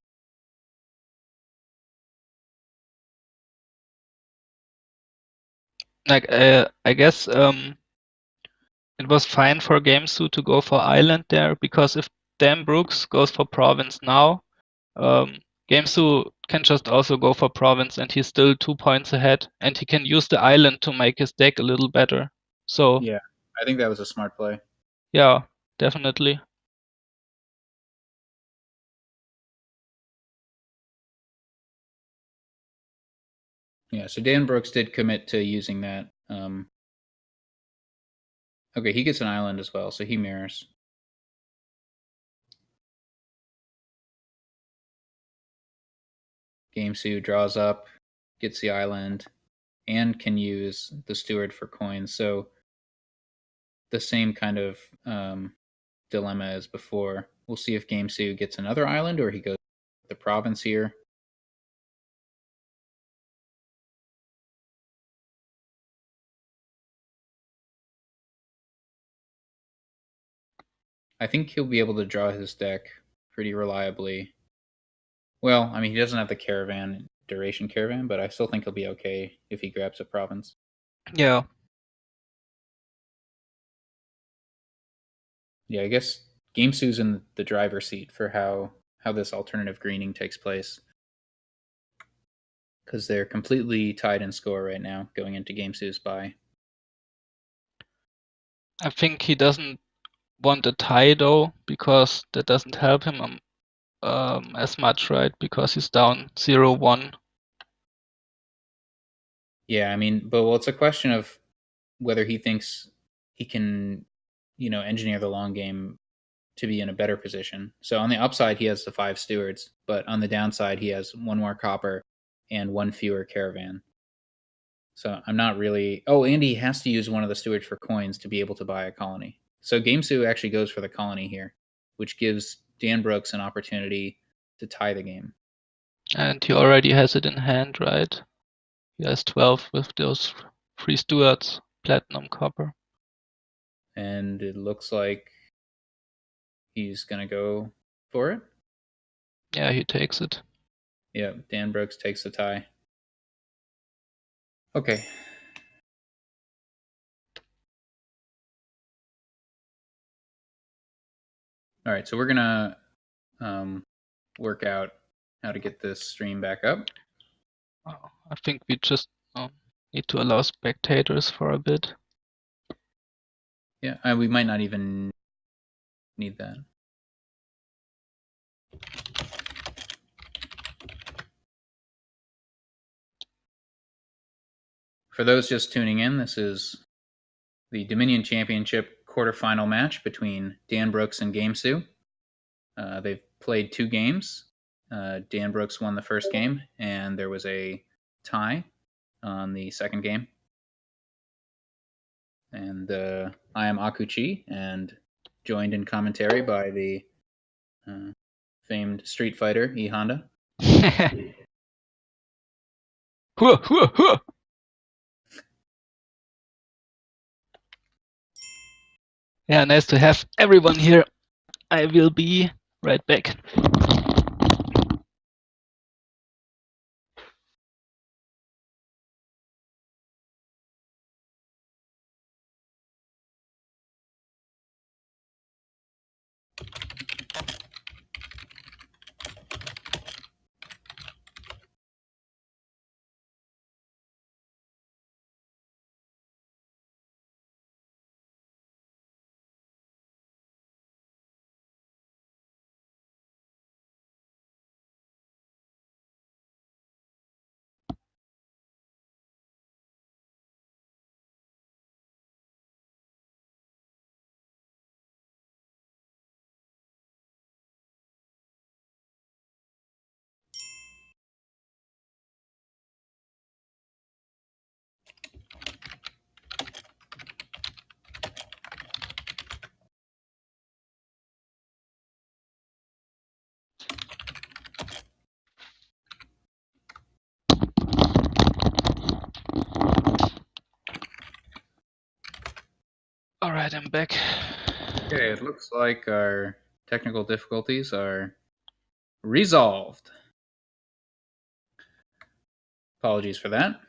Speaker 2: Like I guess it was fine for gamesou to go for island there, because if Dan Brooks goes for province now, um, gamesou can just also go for province and he's still 2 points ahead, and he can use the island to make his deck a little better. So
Speaker 1: Yeah, I think that was a smart play.
Speaker 2: yeah, definitely.
Speaker 1: Yeah, so Dan Brooks did commit to using that. Okay, he gets an island as well, so he mirrors. gamesou draws up, gets the island, and can use the steward for coins. So the same kind of dilemma as before. We'll see if gamesou gets another island or he goes the province here. I think he'll be able to draw his deck pretty reliably. Well, I mean, he doesn't have the caravan, duration caravan, but I still think he'll be okay if he grabs a province.
Speaker 2: Yeah.
Speaker 1: Yeah, I guess gamesou's in the driver's seat for how this alternative greening takes place, because they're completely tied in score right now going into gamesou's buy.
Speaker 2: I think he doesn't want a tie though, because that doesn't help him as much, right? Because he's down 0-1.
Speaker 1: Yeah, I mean, but well, it's a question of whether he thinks he can, engineer the long game to be in a better position. So on the upside, he has the 5 stewards, but on the downside, he has 1 more copper and 1 fewer caravan. So I'm not really. Oh, and he has to use one of the stewards for coins to be able to buy a colony. So gamesou actually goes for the colony here, which gives Dan Brooks an opportunity to tie the game.
Speaker 2: And he already has it in hand, right? He has 12 with those 3 stewards, platinum, copper.
Speaker 1: And it looks like he's going to go for it.
Speaker 2: Yeah, he takes it.
Speaker 1: Yeah, Dan Brooks takes the tie. Okay. All right, so we're going to work out how to get this stream back up.
Speaker 2: I think we just need to allow spectators for a bit.
Speaker 1: Yeah, we might not even need that. For those just tuning in, this is the Dominion Championship quarterfinal match between Dan Brooks and gamesou. They've played 2 games. Dan Brooks won the first game, and there was a tie on the second game. And I am Akuchi, and joined in commentary by the famed Street Fighter E Honda.
Speaker 2: Yeah, nice to have everyone here. I will be right back. Alright, I'm back.
Speaker 1: Okay, it looks like our technical difficulties are resolved. Apologies for that.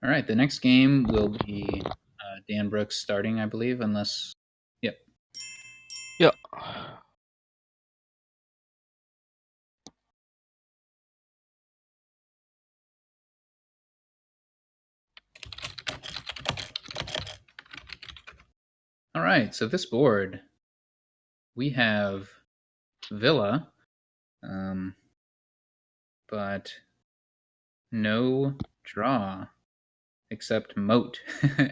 Speaker 1: All right, the next game will be Dan Brooks starting, I believe, unless. Yep.
Speaker 2: Yeah.
Speaker 1: All right, so this board, we have Villa, but no draw except Moat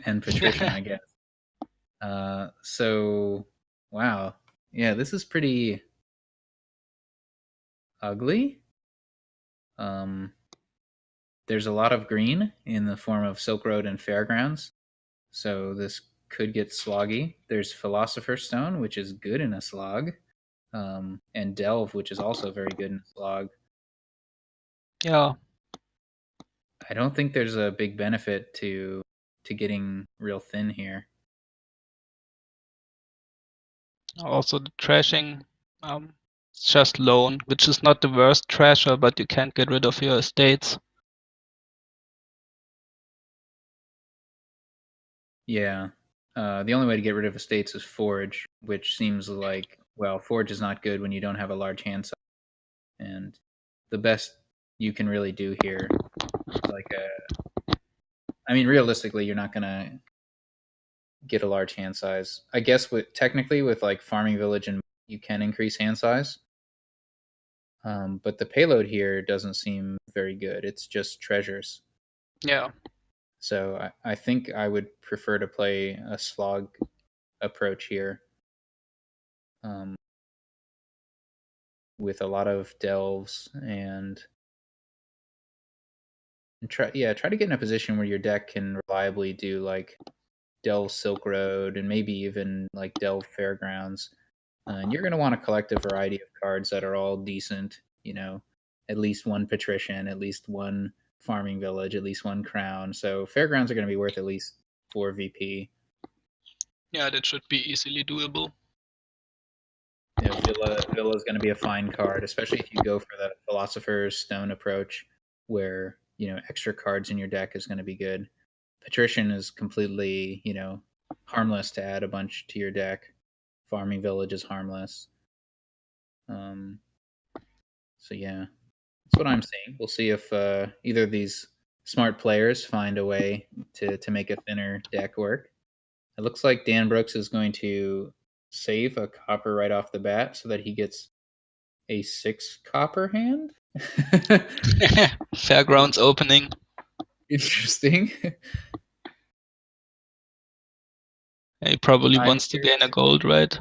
Speaker 1: and Patrician, I guess. So, wow. Yeah, this is pretty ugly. Um, there's a lot of green in the form of Silk Road and Fairgrounds, so this could get sloggy. There's Philosopher's Stone, which is good in a slog, and Delve, which is also very good in a slog.
Speaker 2: Yeah.
Speaker 1: I don't think there's a big benefit to getting real thin here.
Speaker 2: Also the trashing, it's just loan, which is not the worst trasher, but you can't get rid of your estates.
Speaker 1: Yeah. The only way to get rid of estates is Forge, which seems like, well, Forge is not good when you don't have a large hand size. And the best you can really do here is like a. I mean, realistically, you're not going to get a large hand size. I guess with technically with like Farming Village and you can increase hand size. But the payload here doesn't seem very good. It's just treasures.
Speaker 2: Yeah.
Speaker 1: So I think I would prefer to play a slog approach here, um, with a lot of delves and try to get in a position where your deck can reliably do like delve Silk Road and maybe even like delve Fairgrounds. And you're going to want to collect a variety of cards that are all decent. At least one Patrician, at least one Farming Village, at least one Crown. So Fairgrounds are going to be worth at least 4 VP.
Speaker 2: Yeah, that should be easily doable.
Speaker 1: Villa is going to be a fine card, especially if you go for the Philosopher's Stone approach, where extra cards in your deck is going to be good. Patrician is completely harmless to add a bunch to your deck. Farming Village is harmless. Um, so yeah, that's what I'm seeing. We'll see if either of these smart players find a way to make a thinner deck work. It looks like Dan Brooks is going to save a copper right off the bat so that he gets a 6 copper hand.
Speaker 2: Fairgrounds opening.
Speaker 1: Interesting.
Speaker 2: He probably
Speaker 1: I'm
Speaker 2: wants to gain a
Speaker 1: curious.
Speaker 2: gold, right?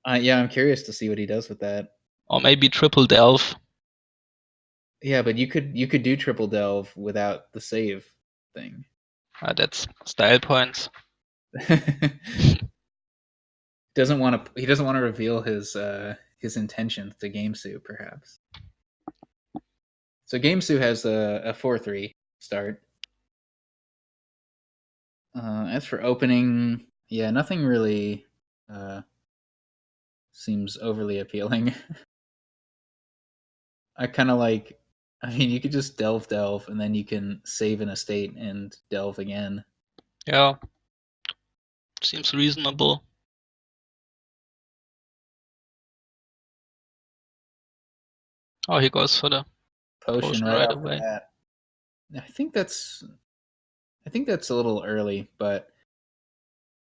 Speaker 1: Yeah, I'm curious to see what he does with that.
Speaker 2: Or maybe triple delve.
Speaker 1: Yeah, but you could do triple delve without the save thing.
Speaker 2: That's style points.
Speaker 1: He doesn't want to reveal his intentions to gamesou, perhaps. So gamesou has a 4-3 start. As for opening, yeah, nothing really seems overly appealing. I kind of like I mean, you could just delve, and then you can save an estate and delve again.
Speaker 2: Yeah, seems reasonable. Oh, he goes for the
Speaker 1: Potion
Speaker 2: potion
Speaker 1: right
Speaker 2: right
Speaker 1: off the
Speaker 2: away.
Speaker 1: bat. I think that's I think that's a little early, but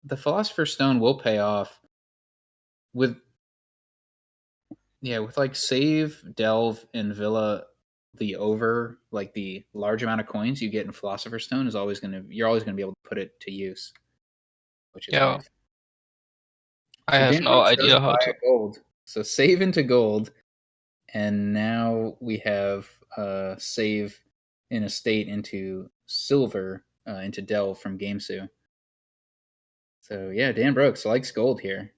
Speaker 1: the Philosopher's Stone will pay off with with like save, delve, and villa. The over like the large amount of coins you get in Philosopher's Stone is always you're always gonna be able to put it to use, which is
Speaker 2: Yeah,
Speaker 1: nice.
Speaker 2: I
Speaker 1: So
Speaker 2: have
Speaker 1: Dan
Speaker 2: no
Speaker 1: Brooks does
Speaker 2: idea how
Speaker 1: buy
Speaker 2: to.
Speaker 1: a gold. So save into gold, and now we have save in a state into silver into delve from gamesou. So yeah, Dan Brooks likes gold here,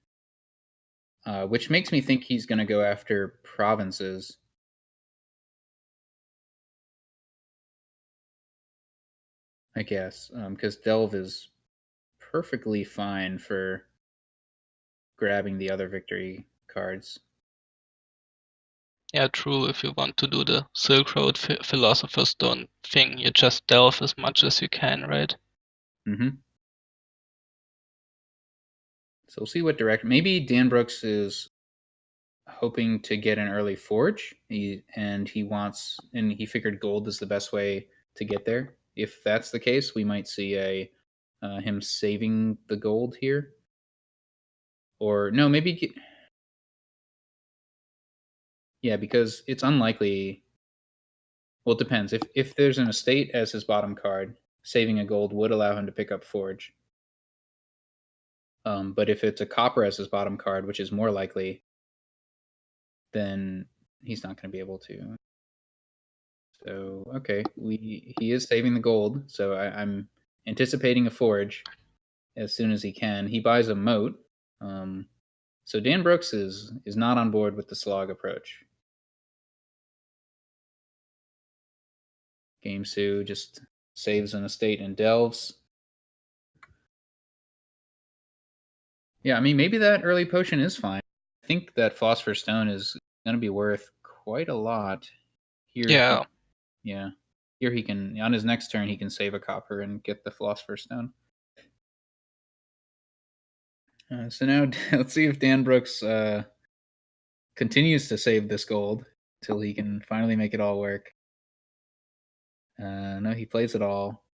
Speaker 1: which makes me think he's going to go after provinces. I guess because delve is perfectly fine for grabbing the other victory cards.
Speaker 2: Yeah, true. If you want to do the Silk Road Philosopher's Stone thing, you just delve as much as you can, right?
Speaker 1: Mm-hmm. So we'll see what direction. Maybe Dan Brooks is hoping to get an early forge. He figured gold is the best way to get there. If that's the case, we might see a him saving the gold here, or no, maybe yeah, because it's unlikely. Well, it depends. If there's an estate as his bottom card, saving a gold would allow him to pick up forge. But if it's a copper as his bottom card, which is more likely, then he's not going to be able to. So okay, he is saving the gold. So I'm anticipating a forge as soon as he can. He buys a moat. Um, so Dan Brooks is not on board with the slog approach. gamesou just saves an estate and delves. Yeah, I mean maybe that early potion is fine. I think that Philosopher's Stone is going to be worth quite a lot. Here he
Speaker 2: Yeah,
Speaker 1: yeah. Here he can on his next turn he can save a copper and get the Philosopher's Stone. So now let's see if Dan Brooks continues to save this gold until he can finally make it all work. No, he plays it all.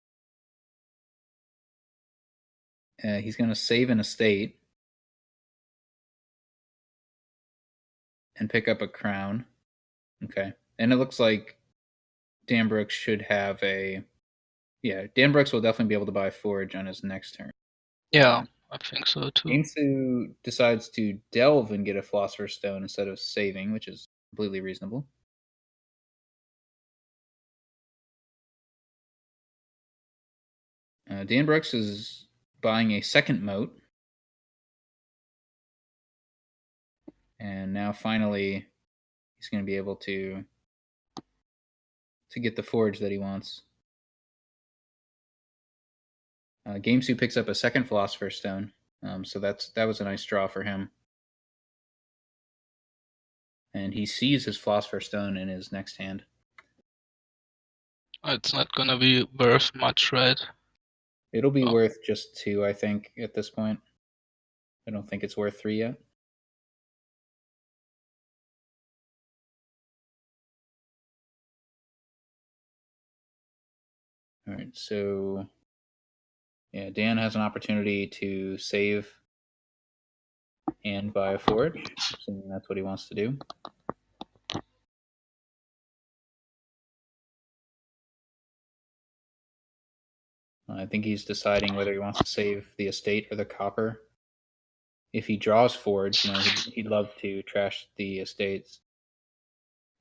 Speaker 1: He's going to save an estate and pick up a crown. Okay. And it looks like Dan Brooks should have a. Yeah, Dan Brooks will definitely be able to buy Forge on his next turn.
Speaker 2: yeah, I think so too.
Speaker 1: Gamesou decides to delve and get a Philosopher's Stone instead of saving, which is completely reasonable. Dan Brooks is buying a second moat. And now finally he's going to be able to get the forge that he wants. Gamesou picks up a second Philosopher's Stone, so that was a nice draw for him. And he sees his Philosopher's Stone in his next hand.
Speaker 2: It's not gonna be worth much, right?
Speaker 1: It'll be
Speaker 2: Oh,
Speaker 1: worth just 2, I think, at this point. I don't think it's worth 3 yet. All right, so yeah, Dan has an opportunity to save and buy a forge, assuming that's what he wants to do. I think he's deciding whether he wants to save the estate or the copper. If he draws forge, he'd love to trash the estates.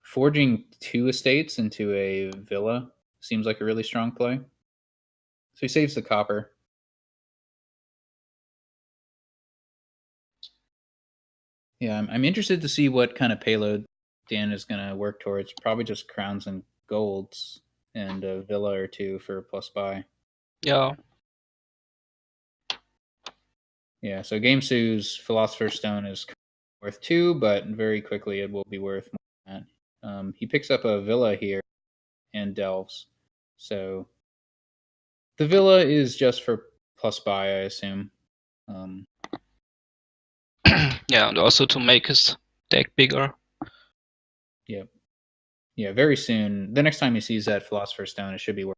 Speaker 1: Forging 2 estates into a villa seems like a really strong play. So he saves the copper. Yeah, I'm interested to see what kind of payload Dan is going to work towards. Probably just crowns and golds and a villa or 2 for plus buy.
Speaker 2: yeah,
Speaker 1: Yeah, so gamesou's Philosopher's Stone is worth 2, but very quickly it will be worth more than that. He picks up a villa here. and delves. So the villa is just for plus buy, I assume. Um,
Speaker 2: Yeah, and also to make his deck bigger.
Speaker 1: yeah, yeah. Very soon, the next time he sees that Philosopher's Stone, it should be worth.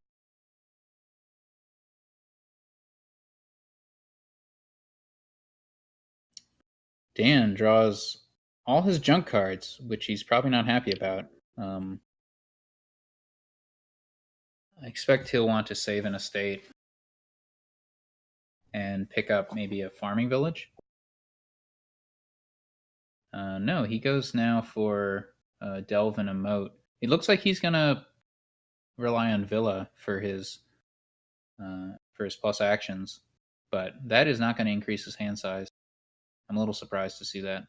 Speaker 1: Dan draws all his junk cards, which he's probably not happy about. Um, I expect he'll want to save an estate and pick up maybe a farming village. No, he goes now for delve and a moat. It looks like he's gonna rely on Villa for his plus actions, but that is not going to increase his hand size. I'm a little surprised to see that.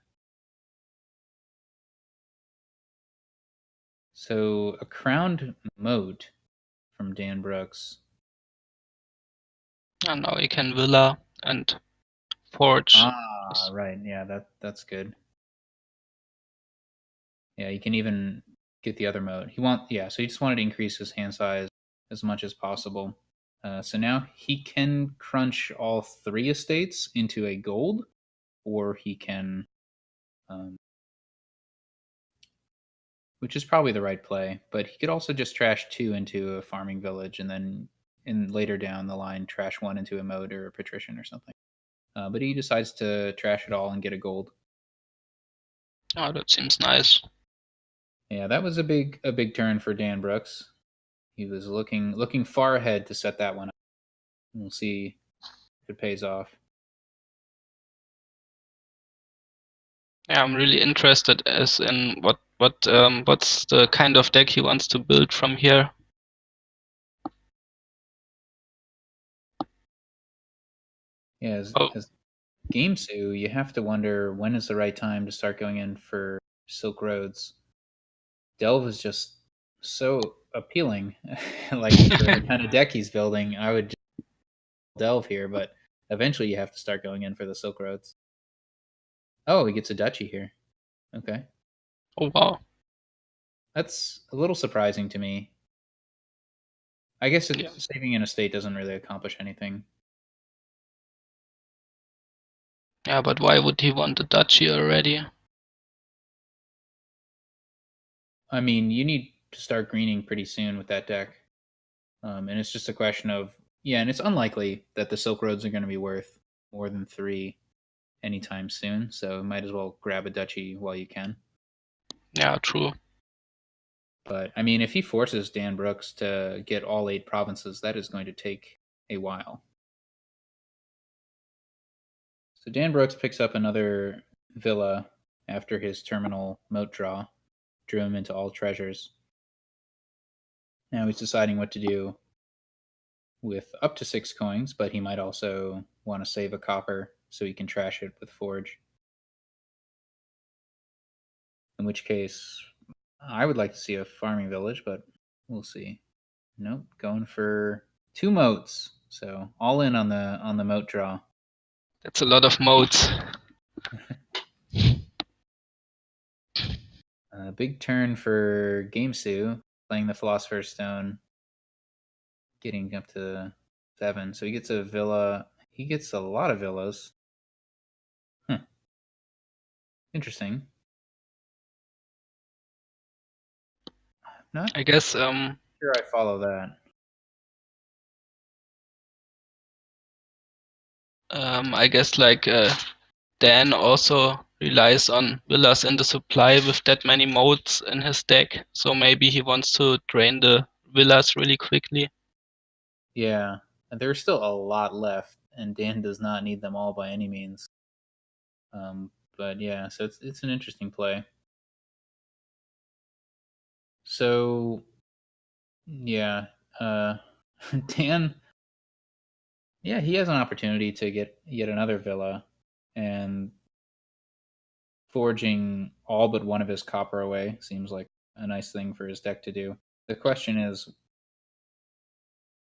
Speaker 1: So a crowned moat from Dan Brooks.
Speaker 2: And now he can villa and forge.
Speaker 1: Ah, right. Yeah, that's good. Yeah, you can even get the other moat. So he just wanted to increase his hand size as much as possible. So now he can crunch all three estates into a gold, or he can, um, which is probably the right play. But he could also just trash two into a farming village, and then later down the line trash one into a moat or a patrician or something. But he decides to trash it all and get a gold.
Speaker 2: Oh, that seems nice.
Speaker 1: Yeah, that was a big turn for Dan Brooks. He was looking far ahead to set that one up. We'll see if it pays off.
Speaker 2: Yeah, I'm really interested as in what's the kind of deck he wants to build from here.
Speaker 1: Yeah,
Speaker 2: Oh,
Speaker 1: as gamesou, you have to wonder when is the right time to start going in for Silk Roads. Delve is just so appealing. Like for the kind of deck he's building, I would just delve here, but eventually you have to start going in for the Silk Roads. Oh, he gets a duchy here. Okay.
Speaker 2: oh wow.
Speaker 1: That's a little surprising to me. I guess
Speaker 2: Yeah.
Speaker 1: saving an estate doesn't really accomplish anything.
Speaker 2: Yeah, but why would he want a duchy already?
Speaker 1: I mean, you need to start greening pretty soon with that deck. And it's just a question of, yeah, and it's unlikely that the Silk Roads are going to be worth more than three anytime soon. So might as well grab a duchy while you can.
Speaker 2: Yeah, true.
Speaker 1: But I mean, if he forces Dan Brooks to get all eight provinces, that is going to take a while. So Dan Brooks picks up another villa after his terminal moat draw, drew him into all treasures. Now he's deciding what to do with up to 6 coins, but he might also want to save a copper so he can trash it with Forge. In which case, I would like to see a farming village, but we'll see. Nope, going for two moats. So all in on the moat draw.
Speaker 2: That's a lot of modes.
Speaker 1: Big turn for gamesou, playing the Philosopher's Stone, getting up to 7. So he gets a villa. He gets a lot of villas. Huh. Interesting. Not
Speaker 2: I guess
Speaker 1: sure I follow that.
Speaker 2: like Dan also relies on villas in the supply with that many modes in his deck, so maybe he wants to drain the villas really quickly.
Speaker 1: Yeah, and there's still a lot left, and Dan does not need them all by any means. But yeah, so it's an interesting play. So yeah, uh, Dan, yeah, he has an opportunity to get yet another villa, and forging all but one of his copper away seems like a nice thing for his deck to do. The question is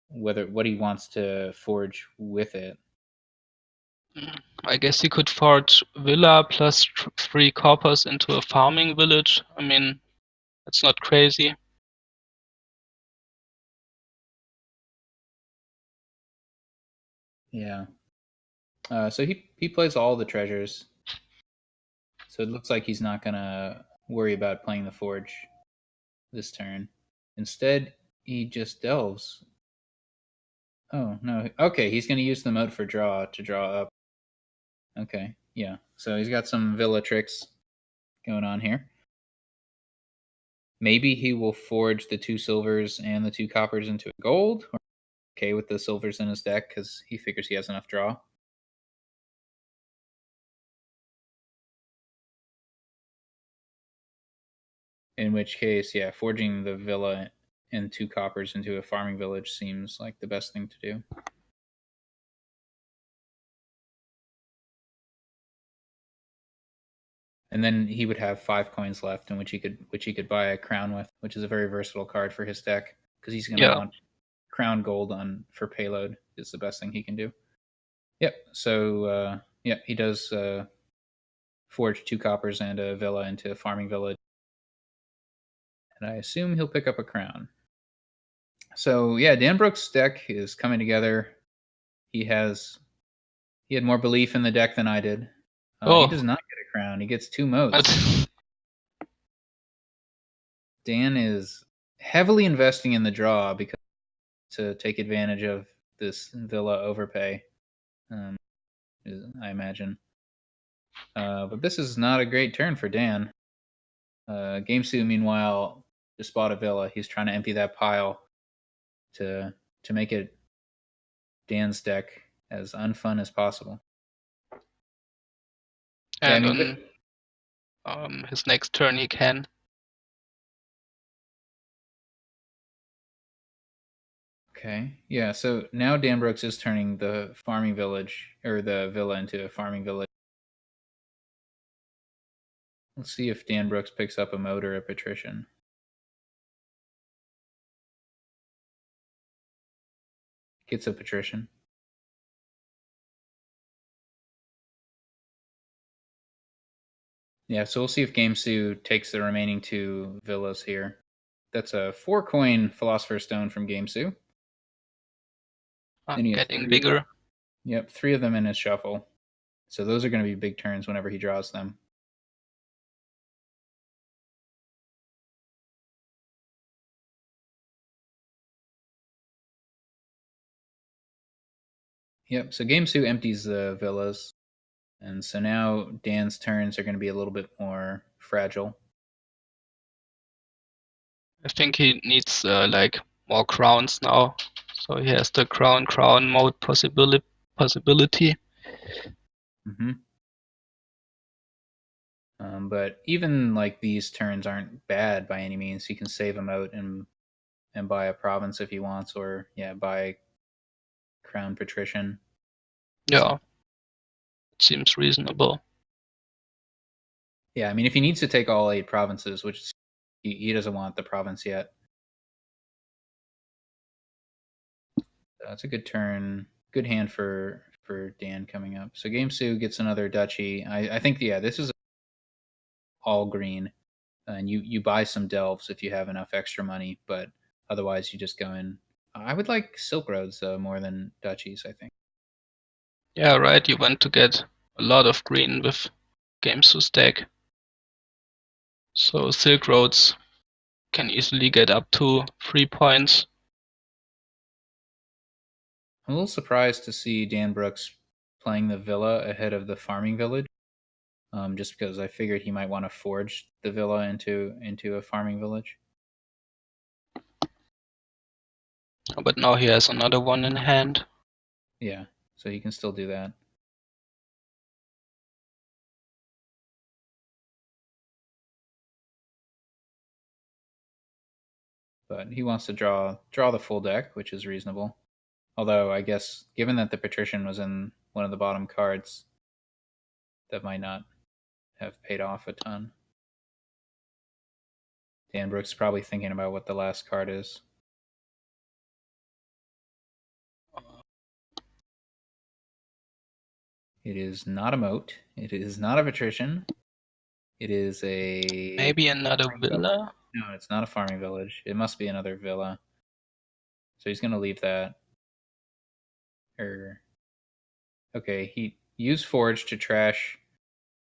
Speaker 1: whether what he wants to forge with it.
Speaker 2: I guess he could forge villa plus 3 coppers into a farming village. I mean, it's not crazy.
Speaker 1: Yeah. So he plays all the treasures. So it looks like he's not gonna worry about playing the forge this turn. Instead, he just delves. Oh no. Okay, he's gonna use the mode for draw to draw up. Okay, yeah. So he's got some villa tricks going on here. Maybe he will forge the 2 silvers and the 2 coppers into a gold. Or okay with the silvers in his deck because he figures he has enough draw. In which case, yeah, forging the villa and 2 coppers into a farming village seems like the best thing to do. And then he would have 5 coins left in which he could buy a crown with, which is a very versatile card for his deck because he's going to
Speaker 2: Yeah.
Speaker 1: want crown gold on for payload is the best thing he can do. Yep. So yeah, he does forge 2 coppers and a villa into a farming village, and I assume he'll pick up a crown. So yeah, Dan Brooks' deck is coming together. He had more belief in the deck than I did. He does
Speaker 2: Oh,
Speaker 1: not get a crown. He gets 2 moats.
Speaker 2: but
Speaker 1: Dan is heavily investing in the draw because to take advantage of this Villa overpay. Um, I imagine. But this is not a great turn for Dan. Gamesou, meanwhile, just bought a Villa. He's trying to empty that pile to make it Dan's deck as unfun as possible. Yeah, I
Speaker 2: and
Speaker 1: mean, with,
Speaker 2: on his next turn he can.
Speaker 1: okay, yeah. So now Dan Brooks is turning the farming village or the villa into a farming village. Let's see if Dan Brooks picks up a moat or a patrician. Gets a patrician. Yeah, so we'll see if Gamesou takes the remaining 2 villas here. That's a 4-coin Philosopher's Stone from Gamesou. Then he has
Speaker 2: Getting
Speaker 1: 3 of them.
Speaker 2: bigger.
Speaker 1: Yep, 3 of them in his shuffle. So those are going to be big turns whenever he draws them. Yep, so Gamesou empties the villas. And so now Dan's turns are going to be a little bit more fragile.
Speaker 2: I think he needs like more crowns now. So he has the crown mode possibility.
Speaker 1: Mm-hmm. But even like these turns aren't bad by any means. He can save them out and buy a province if he wants, or yeah, buy crown patrician.
Speaker 2: Yeah, seems reasonable.
Speaker 1: Yeah, I mean, if he needs to take all 8 provinces, which he doesn't want the province yet, that's a good turn, good hand for Dan coming up. So Gamesou gets another duchy. I think yeah, this is all green, and you buy some delves if you have enough extra money, but otherwise you just go in. I would like Silk Roads more than duchies. I think.
Speaker 2: Yeah, right. You want to get a lot of green with gamesou deck. So Silk Roads can easily get up to 3 points.
Speaker 1: I'm a little surprised to see Dan Brooks playing the villa ahead of the farming village. Just because I figured he might want to forge the villa into a farming village.
Speaker 2: But now he has another one in hand.
Speaker 1: Yeah, so he can still do that. But he wants to draw the full deck, which is reasonable. Although I guess given that the patrician was in one of the bottom cards, that might not have paid off a ton. Dan Brooks is probably thinking about what the last card is. It is not a moat. It is not a patrician. It is a
Speaker 2: Maybe another villa.
Speaker 1: No, it's not a farming village. It must be another villa. So he's gonna leave that. Or Okay, he used forge to trash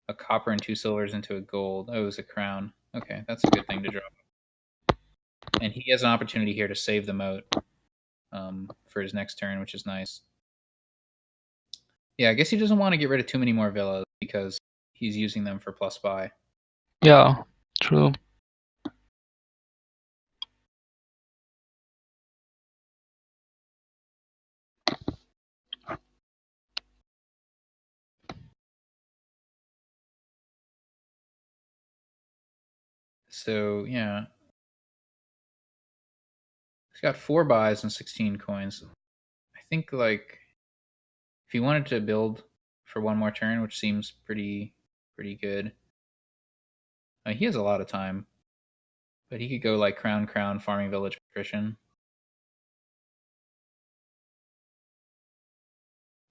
Speaker 1: a copper and 2 silvers into a gold. Oh, it was a crown. Okay, that's a good thing to drop. And he has an opportunity here to save the moat for his next turn, which is nice. Yeah, I guess he doesn't want to get rid of too many more villas because he's using them for plus buy.
Speaker 2: Yeah, true.
Speaker 1: So yeah, he's got 4 buys and 16 coins. I think like if he wanted to build for one more turn, which seems pretty good. He has a lot of time, but he could go like crown, farming village, patrician.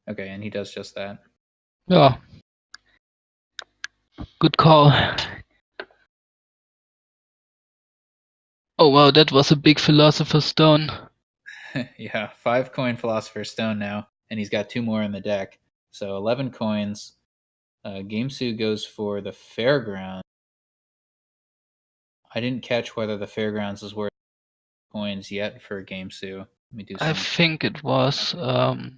Speaker 1: Okay, and he does just that.
Speaker 2: Yeah, good call. Oh wow, that was a big philosopher's stone.
Speaker 1: Yeah, 5 coin philosopher's stone now, and he's got 2 more in the deck. So 11 coins. Gamesou goes for the fairground. I didn't catch whether the fairgrounds is worth coins yet for Gamesou. Let me do
Speaker 2: I
Speaker 1: some.
Speaker 2: think it was. Let's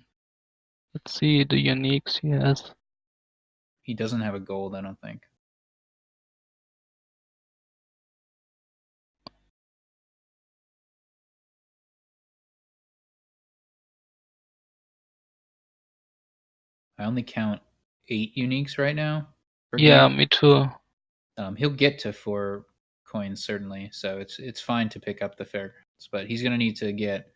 Speaker 2: see the uniques he has.
Speaker 1: He doesn't have a gold, I don't think. I only count 8 uniques right now for
Speaker 2: Yeah,
Speaker 1: game.
Speaker 2: me too.
Speaker 1: He'll get to 4 coins certainly, so it's fine to pick up the fairgrounds, but he's going to need to get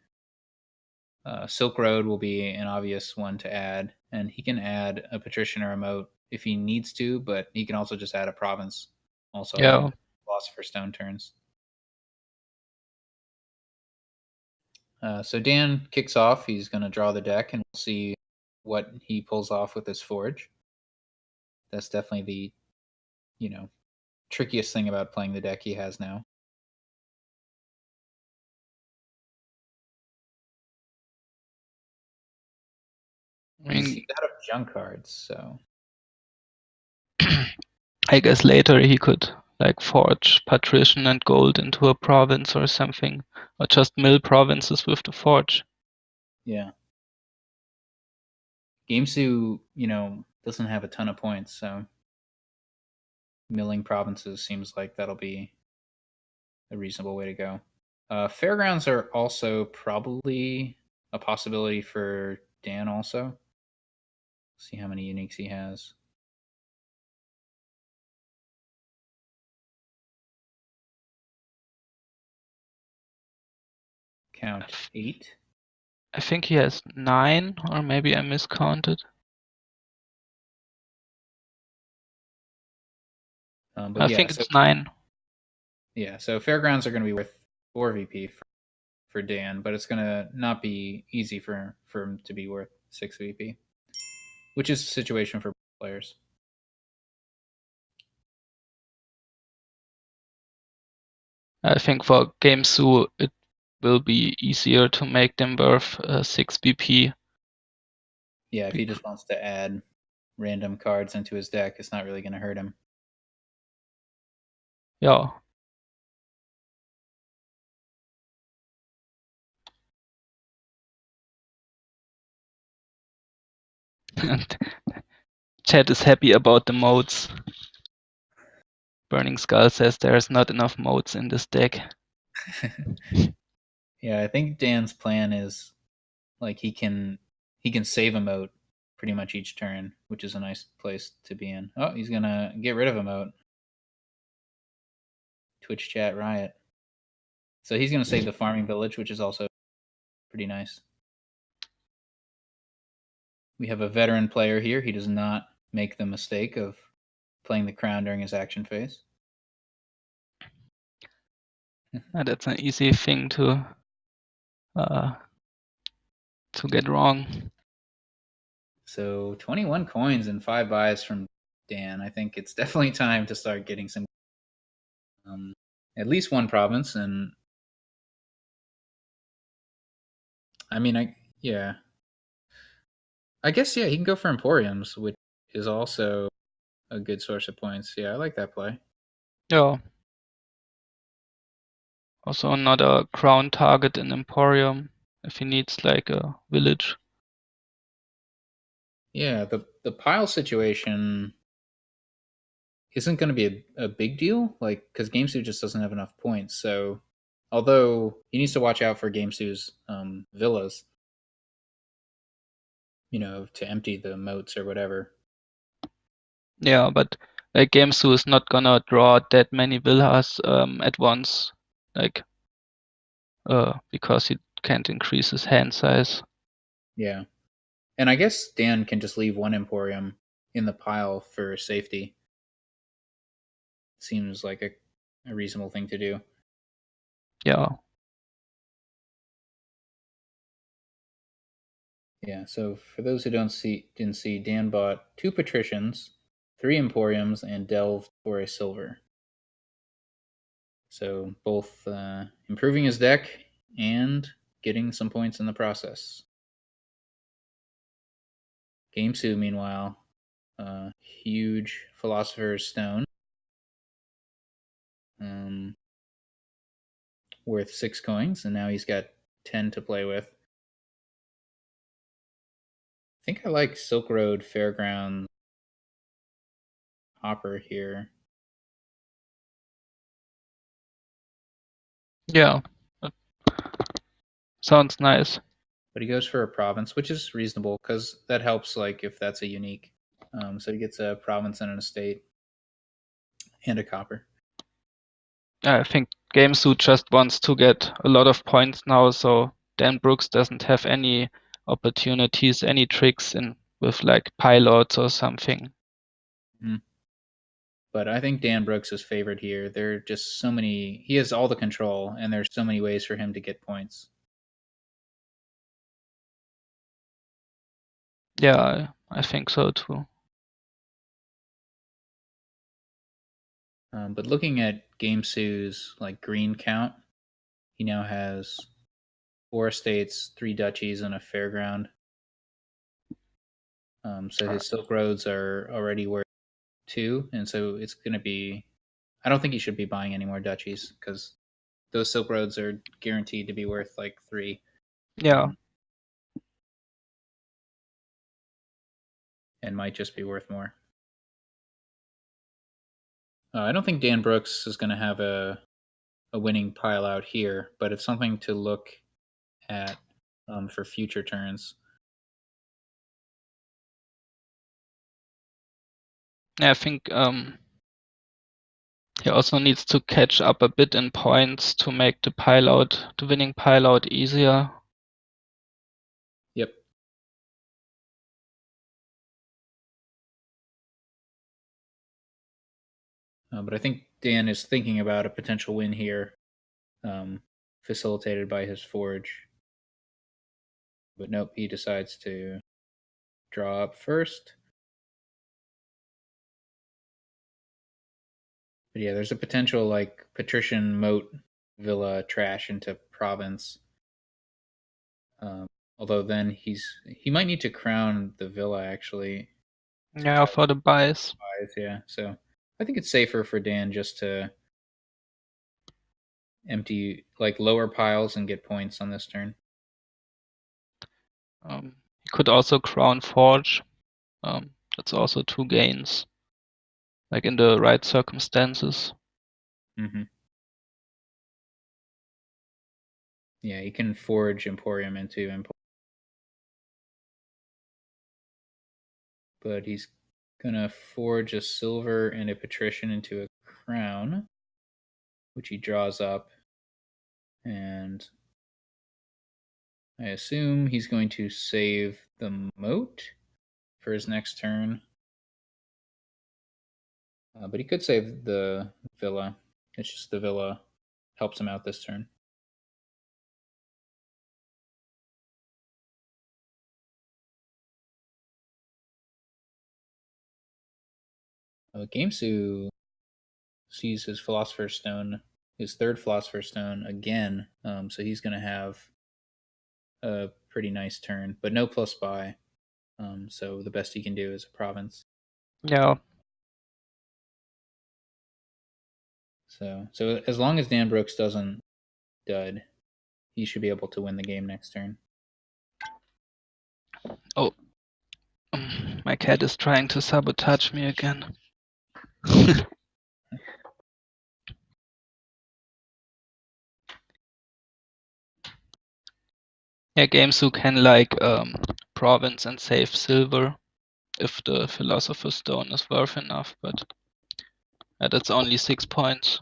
Speaker 1: Silk Road will be an obvious one to add, and he can add a patrician or a moat if he needs to, but he can also just add a province also along
Speaker 2: Yeah,
Speaker 1: the Philosopher's Stone turns. So Dan kicks off. He's going to draw the deck, and we'll see what he pulls off with his forge. That's definitely the, trickiest thing about playing the deck he has now.
Speaker 2: I
Speaker 1: He's
Speaker 2: mean,
Speaker 1: out of junk cards, so
Speaker 2: I guess later he could like forge patrician and gold into a province or something, or just mill provinces with the forge.
Speaker 1: yeah. Gamesoo, doesn't have a ton of points, so milling provinces seems like that'll be a reasonable way to go. Fairgrounds are also probably a possibility for Dan also. See how many uniques he has. Count 8.
Speaker 2: I think he has 9, or maybe I miscounted.
Speaker 1: But
Speaker 2: I
Speaker 1: yeah,
Speaker 2: think
Speaker 1: so
Speaker 2: it's 9.
Speaker 1: fairgrounds are going to be worth 4 VP for Dan, but it's going to not be easy for him to be worth 6 VP, which is the situation for players.
Speaker 2: I think for gamesou it will be easier to make them worth 6 BP.
Speaker 1: Yeah, if he just wants to add random cards into his deck, it's not really going to hurt him.
Speaker 2: Yeah. Chat is happy about the modes. Burning Skull says there's not enough modes in this deck.
Speaker 1: Yeah, I think Dan's plan is like he can save a moat pretty much each turn, which is a nice place to be in. Oh, he's gonna get rid of a moat. Twitch chat riot. So he's gonna save the farming village, which is also pretty nice. We have a veteran player here. He does not make the mistake of playing the crown during his action phase.
Speaker 2: That's an easy thing uh, to get wrong.
Speaker 1: So 21 coins and 5 buys from Dan. I think it's definitely time to start getting some at least one province, and I mean, yeah, I guess yeah, he can go for Emporiums, which is also a good source of points. Yeah, I like that play.
Speaker 2: Yeah. Also another crown target in Emporium if he needs like a village.
Speaker 1: Yeah, the pile situation isn't going to be a big deal, like because gamesou just doesn't have enough points. So, although he needs to watch out for gamesou's villas, to empty the moats or whatever.
Speaker 2: Yeah, but like gamesou is not gonna draw that many villas at once, like because he can't increase his hand size.
Speaker 1: Yeah, and I guess Dan can just leave one Emporium in the pile for safety. Seems like a reasonable thing to do.
Speaker 2: Yeah.
Speaker 1: Yeah. So for those who didn't see, Dan bought two patricians, three Emporiums, and delved for a silver. So both improving his deck and getting some points in the process. Gamesoo, meanwhile, huge Philosopher's Stone, um, worth 6 coins, and now he's got 10 to play with. I think I like Silk Road Fairground Hopper here.
Speaker 2: Yeah. That sounds nice.
Speaker 1: But he goes for a province, which is reasonable because that helps, like if that's a unique. So he gets a province and an estate and a copper.
Speaker 2: I think gamesou just wants to get a lot of points now, so Dan Brooks doesn't have any opportunities, any tricks in with like pilots or something.
Speaker 1: Mhm. But I think Dan Brooks is favored here. There are just so many. He has all the control, and there's so many ways for him to get points.
Speaker 2: Yeah, I think so too.
Speaker 1: But looking at GameSu's like green count, he now has 4 estates, 3 duchies, and a fairground. So
Speaker 2: Uh,
Speaker 1: his Silk Roads are already worth 2, and so it's going to be. I don't think he should be buying any more duchies because those Silk Roads are guaranteed to be worth like 3,
Speaker 2: yeah,
Speaker 1: um, and might just be worth more. I don't think Dan Brooks is going to have a winning pile out here, but it's something to look at for future turns.
Speaker 2: yeah, I think he also needs to catch up a bit in points to make the winning pile out easier.
Speaker 1: Yep. But I think Dan is thinking about a potential win here, um, facilitated by his forge. But nope, he decides to draw up first. But yeah, there's a potential like patrician moat villa trash into province. Um, Although then he might need to crown the villa actually to
Speaker 2: Yeah,
Speaker 1: try
Speaker 2: for the buys.
Speaker 1: to buy. Yeah, so I think it's safer for Dan just to empty like lower piles and get points on this turn.
Speaker 2: He could also crown forge. That's also 2 gains, like in the right circumstances.
Speaker 1: Mm-hmm. Yeah, he can forge Emporium into Emporium, but he's gonna forge a silver and a patrician into a crown, which he draws up, and I assume he's going to save the moat for his next turn. But he could save the villa. It's just the villa helps him out this turn. Gamesoo sees his Philosopher's Stone, his third Philosopher's Stone again. So he's going to have a pretty nice turn, but no plus buy. So the best he can do is a province.
Speaker 2: Yeah.
Speaker 1: So as long as Dan Brooks doesn't dud, he should be able to win the game next turn.
Speaker 2: Oh, my cat is trying to sabotage me again. Yeah, gamesou can like province and save silver if the philosopher's stone is worth enough, but that's only 6 points.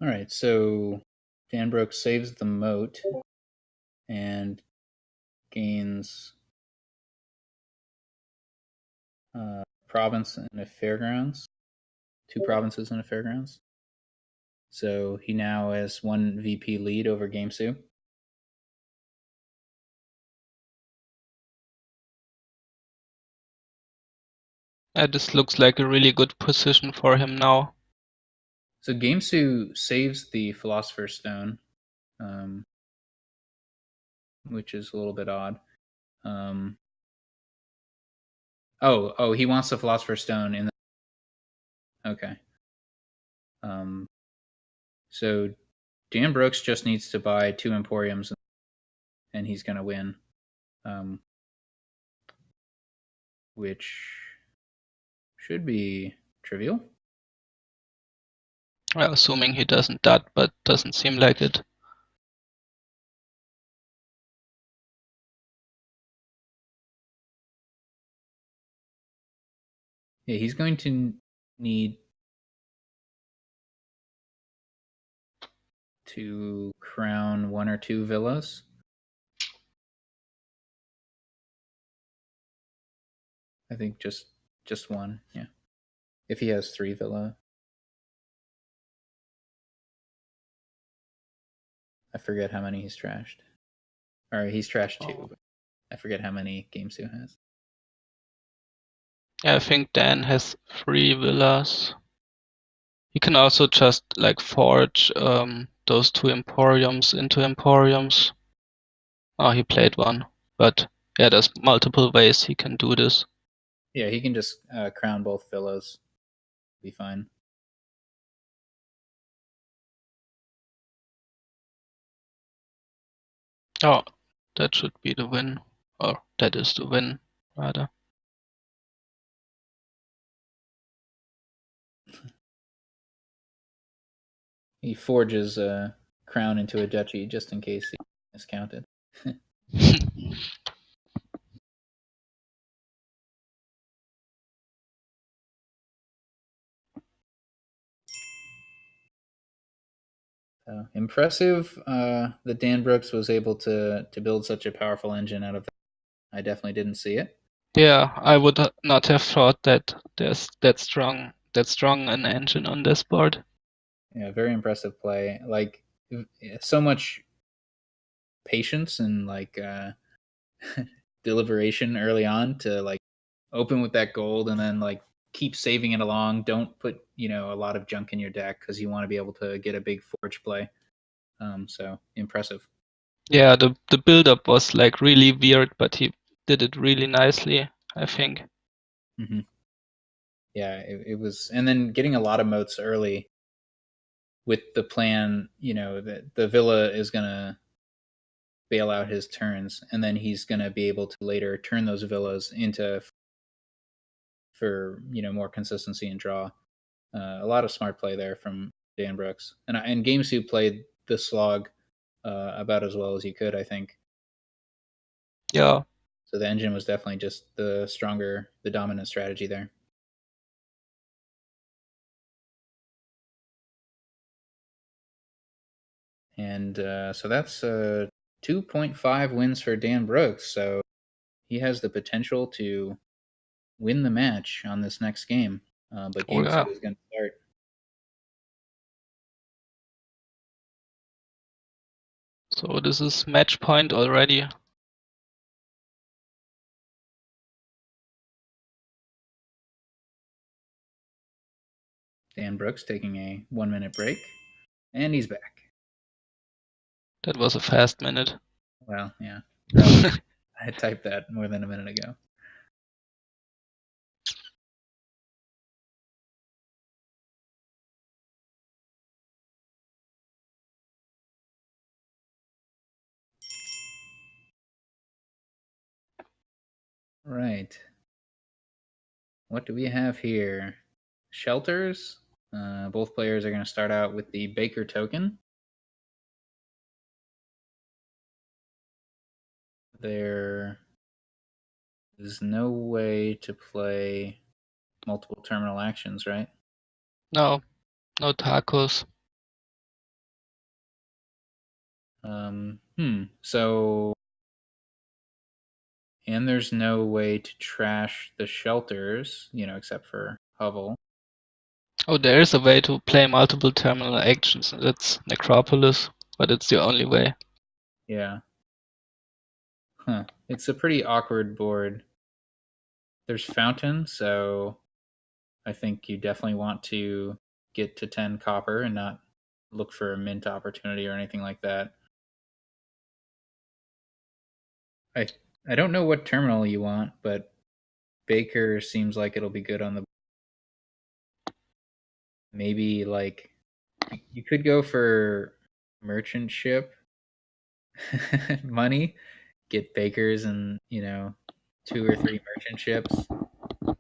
Speaker 1: All right, so Dan Brooks saves the moat and gains province and a fairgrounds, 2 provinces and a fairgrounds. So he now has 1 VP lead over gamesou.
Speaker 2: This looks like a really good position for him now.
Speaker 1: So gamesou saves the philosopher's stone, which is a little bit odd. Um, he wants the philosopher's stone in the. Okay. So Dan Brooks just needs to buy 2 emporiums, and he's going to win, which should be trivial.
Speaker 2: Well, assuming he doesn't dot, but doesn't seem like it.
Speaker 1: Yeah, he's going to need to crown 1 or 2 villas. I think just 1. Yeah, if he has 3 villa. I forget how many he's trashed. Or he's trashed 2. But I forget how many gamesou has.
Speaker 2: Yeah, I think Dan has 3 villas. He can also just like forge those 2 emporiums into emporiums. Oh, he played one, but yeah, there's multiple ways he can do this.
Speaker 1: Yeah, he can just crown both villas. Be fine.
Speaker 2: Oh, that should be the win, or that is the win, rather.
Speaker 1: He forges a crown into a duchy just in case he miscounted. So impressive that Dan Brooks was able to build such a powerful engine out of that. I definitely didn't see it.
Speaker 2: Yeah, I would not have thought that there's that strong an engine on this board.
Speaker 1: Yeah, very impressive play. Like so much patience and like deliberation early on to like open with that gold and then like keep saving it along. Don't put a lot of junk in your deck because you want to be able to get a big forge play. So impressive.
Speaker 2: Yeah, the build up was like really weird, but he did it really nicely, I think.
Speaker 1: Mm-hmm. Yeah, it was, and then getting a lot of moats early with the plan, that the villa is gonna bail out his turns, and then he's gonna be able to later turn those villas into for more consistency and draw. A lot of smart play there from Dan Brooks, and gamesou played the slog about as well as he could, I think.
Speaker 2: Yeah.
Speaker 1: So the engine was definitely just the dominant strategy there. And so that's 2.5 wins for Dan Brooks. So he has the potential to win the match on this next game. But
Speaker 2: Oh
Speaker 1: game two
Speaker 2: yeah.
Speaker 1: is going to start.
Speaker 2: So this is match point already.
Speaker 1: Dan Brooks taking a 1 minute break. And he's back.
Speaker 2: That was a fast minute.
Speaker 1: Well, yeah. That was, I had typed that more than a minute ago. Right. What do we have here? Shelters. Both players are going to start out with the Baker token. There is no way to play multiple terminal actions, right?
Speaker 2: No, no tacos.
Speaker 1: So, and there's no way to trash the shelters, except for Hovel.
Speaker 2: Oh, there is a way to play multiple terminal actions. That's Necropolis, but it's the only way.
Speaker 1: Yeah. Huh. It's a pretty awkward board. There's Fountain, so I think you definitely want to get to 10 copper and not look for a mint opportunity or anything like that. I I don't know what terminal you want, but Baker seems like it'll be good on the maybe like you could go for merchant ship money, get Bakers and, 2 or 3 merchant ships.
Speaker 2: Or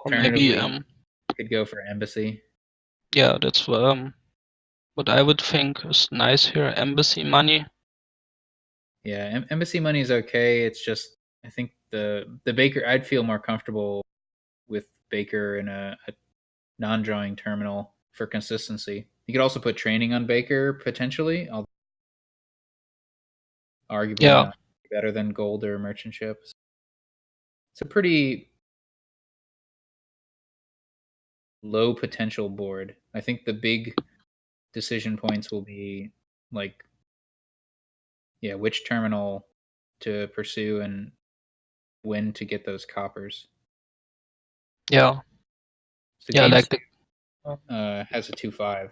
Speaker 2: maybe
Speaker 1: Alternatively, could go for embassy.
Speaker 2: yeah, that's what I would think is nice here. Embassy money.
Speaker 1: Yeah, embassy money is okay. It's just I think the Baker I'd feel more comfortable with Baker in a non-drawing terminal for consistency. You could also put training on Baker potentially, arguably
Speaker 2: Yeah,
Speaker 1: not better than gold or merchant ships. It's a pretty low potential board. I think the big decision points will be like, yeah, which terminal to pursue and when to get those coppers.
Speaker 2: yeah,
Speaker 1: So
Speaker 2: yeah.
Speaker 1: games
Speaker 2: Like the
Speaker 1: has a 2-5,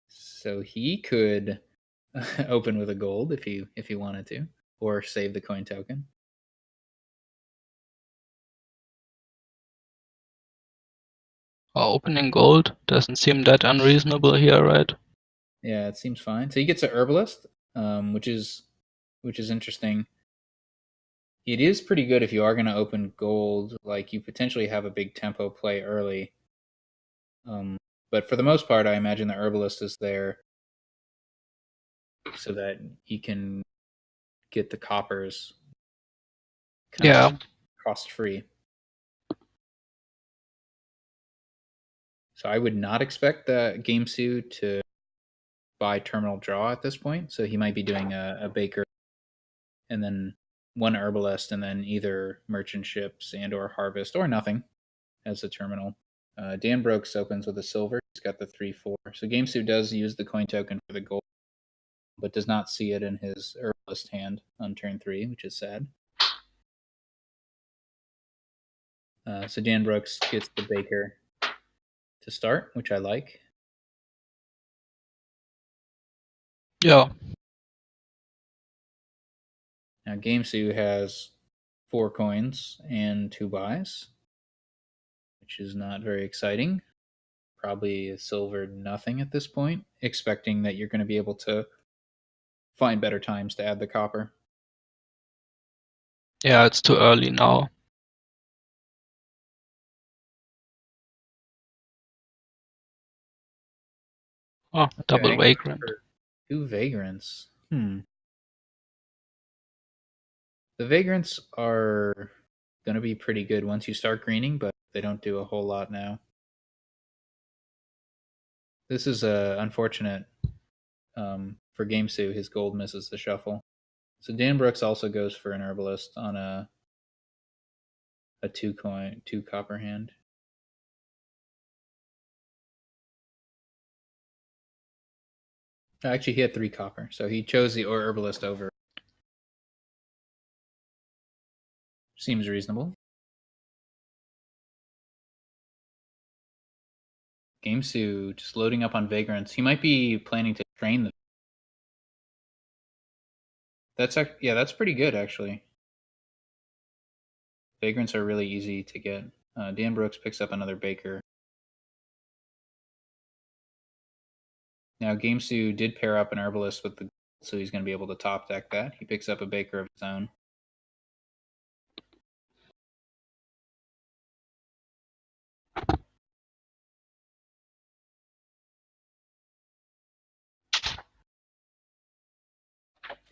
Speaker 1: so he could open with a gold if he wanted to, or save the coin token.
Speaker 2: opening gold doesn't seem that unreasonable here, right?
Speaker 1: Yeah, it seems fine. So he gets a herbalist, which is interesting. It is pretty good if you are going to open gold. Like you potentially have a big tempo play early. But for the most part, I imagine the herbalist is there so that he can get the coppers kind of
Speaker 2: Yeah,
Speaker 1: cost free. So I would not expect the gamesou to buy terminal draw at this point. So he might be doing a baker and then one herbalist and then either merchant ships and or harvest or nothing as a terminal. Dan Brooks opens with a silver. He's got the 3-4. So gamesou does use the coin token for the gold, but does not see it in his herbalist hand on turn 3, which is sad. So Dan Brooks gets the baker to start, which I like.
Speaker 2: yeah,
Speaker 1: Now gamesou has 4 coins and 2 buys, which is not very exciting. Probably a silver nothing at this point, expecting that you're going to be able to find better times to add the copper.
Speaker 2: yeah. It's too early now. Oh, double
Speaker 1: Okay, goes
Speaker 2: vagrant.
Speaker 1: for 2 vagrants. The vagrants are going to be pretty good once you start greening, but they don't do a whole lot now. This is unfortunate for gamesou. His gold misses the shuffle. So Dan Brooks also goes for an herbalist on a 2 copper hand. Actually, he had 3 copper, so he chose the herbalist over. Seems reasonable. gamesou just loading up on vagrants. He might be planning to train them. That's pretty good actually. Vagrants are really easy to get. Dan Brooks picks up another baker. Now gamesou did pair up an herbalist with the, so he's going to be able to top deck that. He picks up a baker of his own.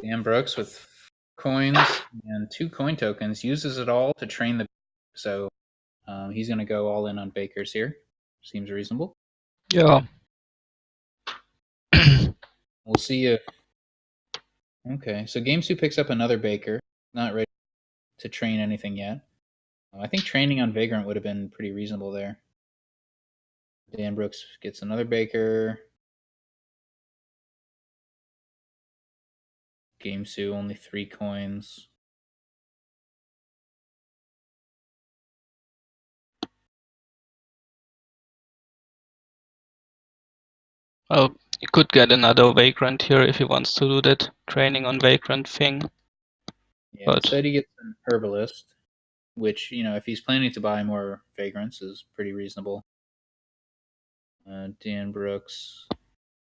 Speaker 1: Dan Brooks with coins and 2 coin tokens uses it all to train the. So he's going to go all in on bakers here. Seems reasonable.
Speaker 2: Yeah.
Speaker 1: We'll see if. Okay, so gamesou picks up another baker. Not ready to train anything yet. I think training on Vagrant would have been pretty reasonable there. Dan Brooks gets another baker. gamesou only 3 coins.
Speaker 2: Oh, he could get another Vagrant here if he wants to do that training on Vagrant thing.
Speaker 1: Yeah,
Speaker 2: But
Speaker 1: instead he gets an herbalist, which, if he's planning to buy more vagrants, is pretty reasonable. Dan Brooks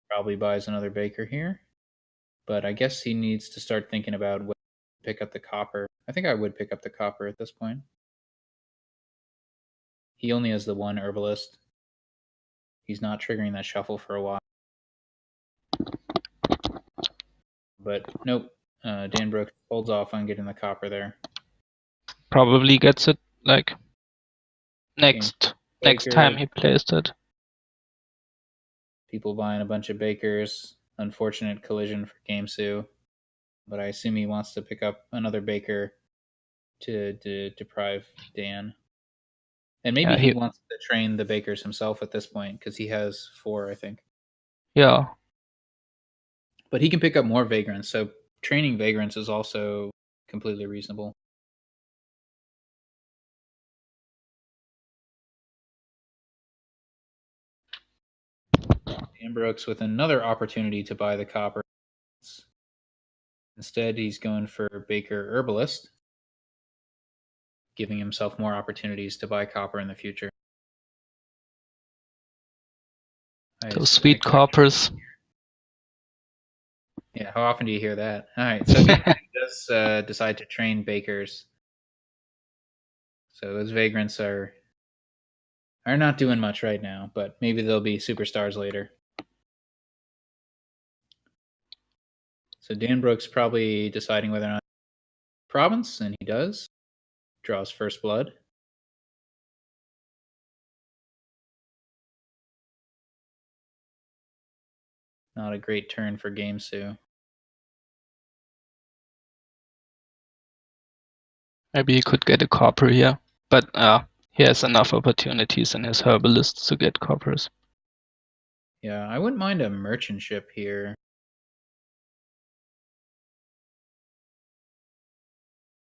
Speaker 1: probably buys another baker here, but I guess he needs to start thinking about what to pick up the copper. I think I would pick up the copper at this point. He only has the one herbalist. He's not triggering that shuffle for a while. But nope, Dan Brooks holds off on getting the copper there.
Speaker 2: probably gets it like
Speaker 1: Game
Speaker 2: next time
Speaker 1: baker.
Speaker 2: he plays it.
Speaker 1: People buying a bunch of bakers. Unfortunate collision for gamesou, but I assume he wants to pick up another baker to deprive Dan. And maybe
Speaker 2: Yeah,
Speaker 1: he wants to train the bakers himself at this point because he has 4, I think.
Speaker 2: yeah.
Speaker 1: But he can pick up more vagrants, so training vagrants is also completely reasonable. Dan Brooks with another opportunity to buy the copper. Instead, he's going for Baker Herbalist, giving himself more opportunities to buy copper in the future.
Speaker 2: Those sweet coppers.
Speaker 1: Yeah, how often do you hear that? All right, so he does decide to train bakers. So those vagrants are not doing much right now, but maybe they'll be superstars later. So Dan Brooks probably deciding whether or not province, and he does. Draws first blood. Not a great turn for gamesou.
Speaker 2: Maybe he could get a copper here, but he has enough opportunities in his herbalist to get coppers.
Speaker 1: Yeah, I wouldn't mind a merchantship here.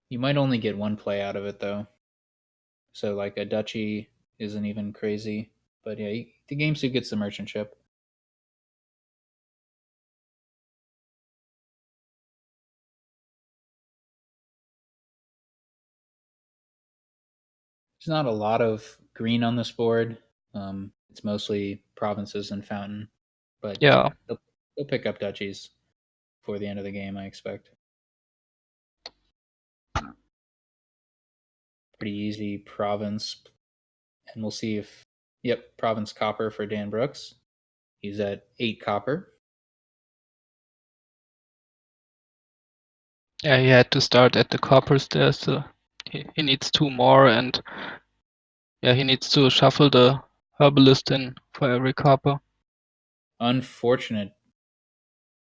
Speaker 1: You might only get one play out of it, though. So, like, a duchy isn't even crazy. But yeah, the gamesou gets the merchantship. There's not a lot of green on this board. It's mostly provinces and fountain. But
Speaker 2: Yeah,
Speaker 1: they'll pick up duchies before the end of the game, I expect. Pretty easy province. And we'll see if, yep, province copper for Dan Brooks. He's at 8 copper.
Speaker 2: yeah, he had to start at the coppers there, so he needs 2 more, and yeah, he needs to shuffle the herbalist in for every copper.
Speaker 1: unfortunate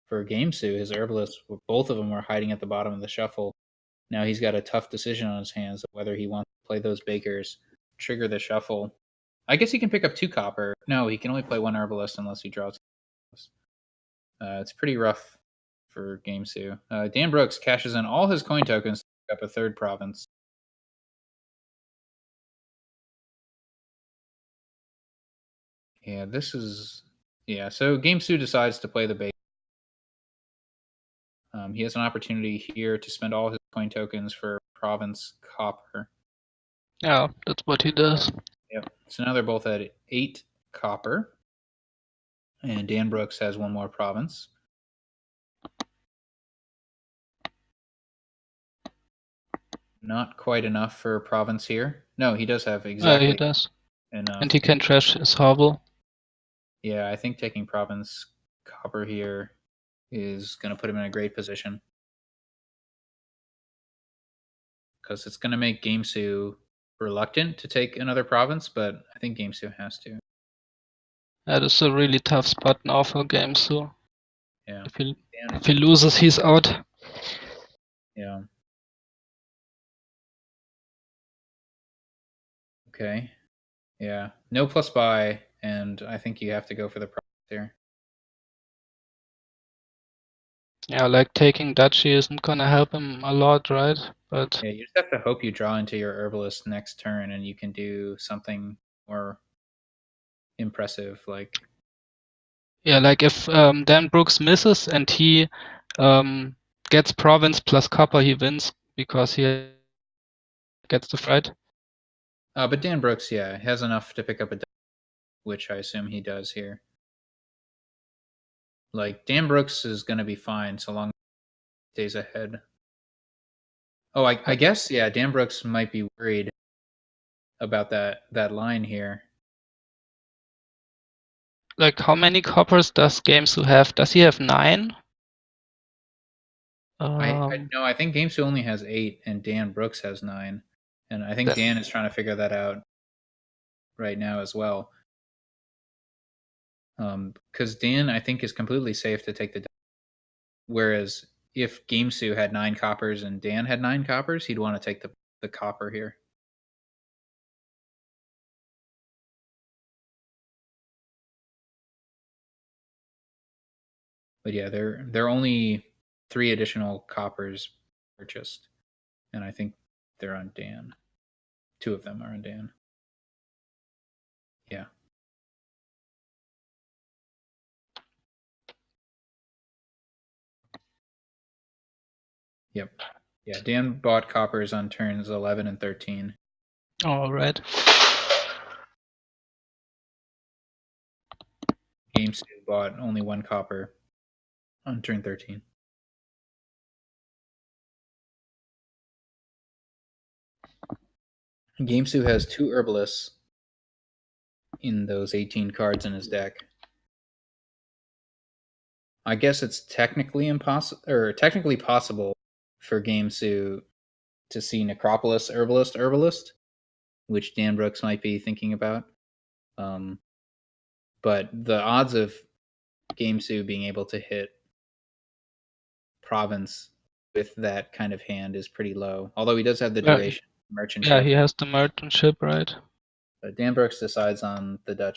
Speaker 1: for gamesou. His herbalists, both of them were hiding at the bottom of the shuffle. Now he's got a tough decision on his hands of whether he wants to play those bakers, trigger the shuffle. I guess he can pick up 2 copper. No, he can only play 1 herbalist unless he draws. It's pretty rough for gamesou. Dan Brooks cashes in all his coin tokens to pick up a 3rd province. Yeah, this is... Yeah, so gamesou decides to play the base. He has an opportunity here to spend all his coin tokens for province copper.
Speaker 2: Yeah, that's what he does.
Speaker 1: Yep. So now they're both at 8 copper. And Dan Brooks has 1 more province. Not quite enough for a province here. No, he does have exactly
Speaker 2: he does.
Speaker 1: enough.
Speaker 2: And he can trash his hovel.
Speaker 1: Yeah, I think taking province copper here is going to put him in a great position. Because it's going to make gamesou reluctant to take another province, but I think gamesou has to.
Speaker 2: That is a really tough spot now for gamesou.
Speaker 1: Yeah.
Speaker 2: If he loses, he's out.
Speaker 1: Yeah. Okay. Yeah. No plus buy, and I think you have to go for the province here.
Speaker 2: Yeah, like taking duchy isn't gonna help him a lot, right? But
Speaker 1: yeah, you just have to hope you draw into your herbalist next turn and you can do something more impressive, like...
Speaker 2: Yeah, like if Dan Brooks misses and he gets province plus copper, he wins because he gets the fight.
Speaker 1: But Dan Brooks, yeah, has enough to pick up a, which I assume he does here. Like, Dan Brooks is going to be fine so long as he stays ahead. Oh, I guess, yeah, Dan Brooks might be worried about that line here.
Speaker 2: Like, how many coppers does gamesou have? Does he have 9?
Speaker 1: No, I think gamesou only has 8 and Dan Brooks has 9. And I think Dan is trying to figure that out right now as well. Because Dan, I think, is completely safe to take the... Whereas if gamesou had 9 coppers and Dan had 9 coppers, he'd want to take the copper here. But yeah, they're only 3 additional coppers purchased, and I think they're on Dan. 2 of them are on Dan. Yeah. Yep. Yeah, Dan bought coppers on turns 11 and 13.
Speaker 2: All right.
Speaker 1: gamesou bought only 1 copper on turn 13. gamesou has 2 herbalists in those 18 cards in his deck. I guess it's technically possible for gamesou to see Necropolis Herbalist, which Dan Brooks might be thinking about. But the odds of gamesou being able to hit province with that kind of hand is pretty low. Although he does have the duration merchantship.
Speaker 2: Yeah, he has the merchantship, right?
Speaker 1: But Dan Brooks decides on the duchy.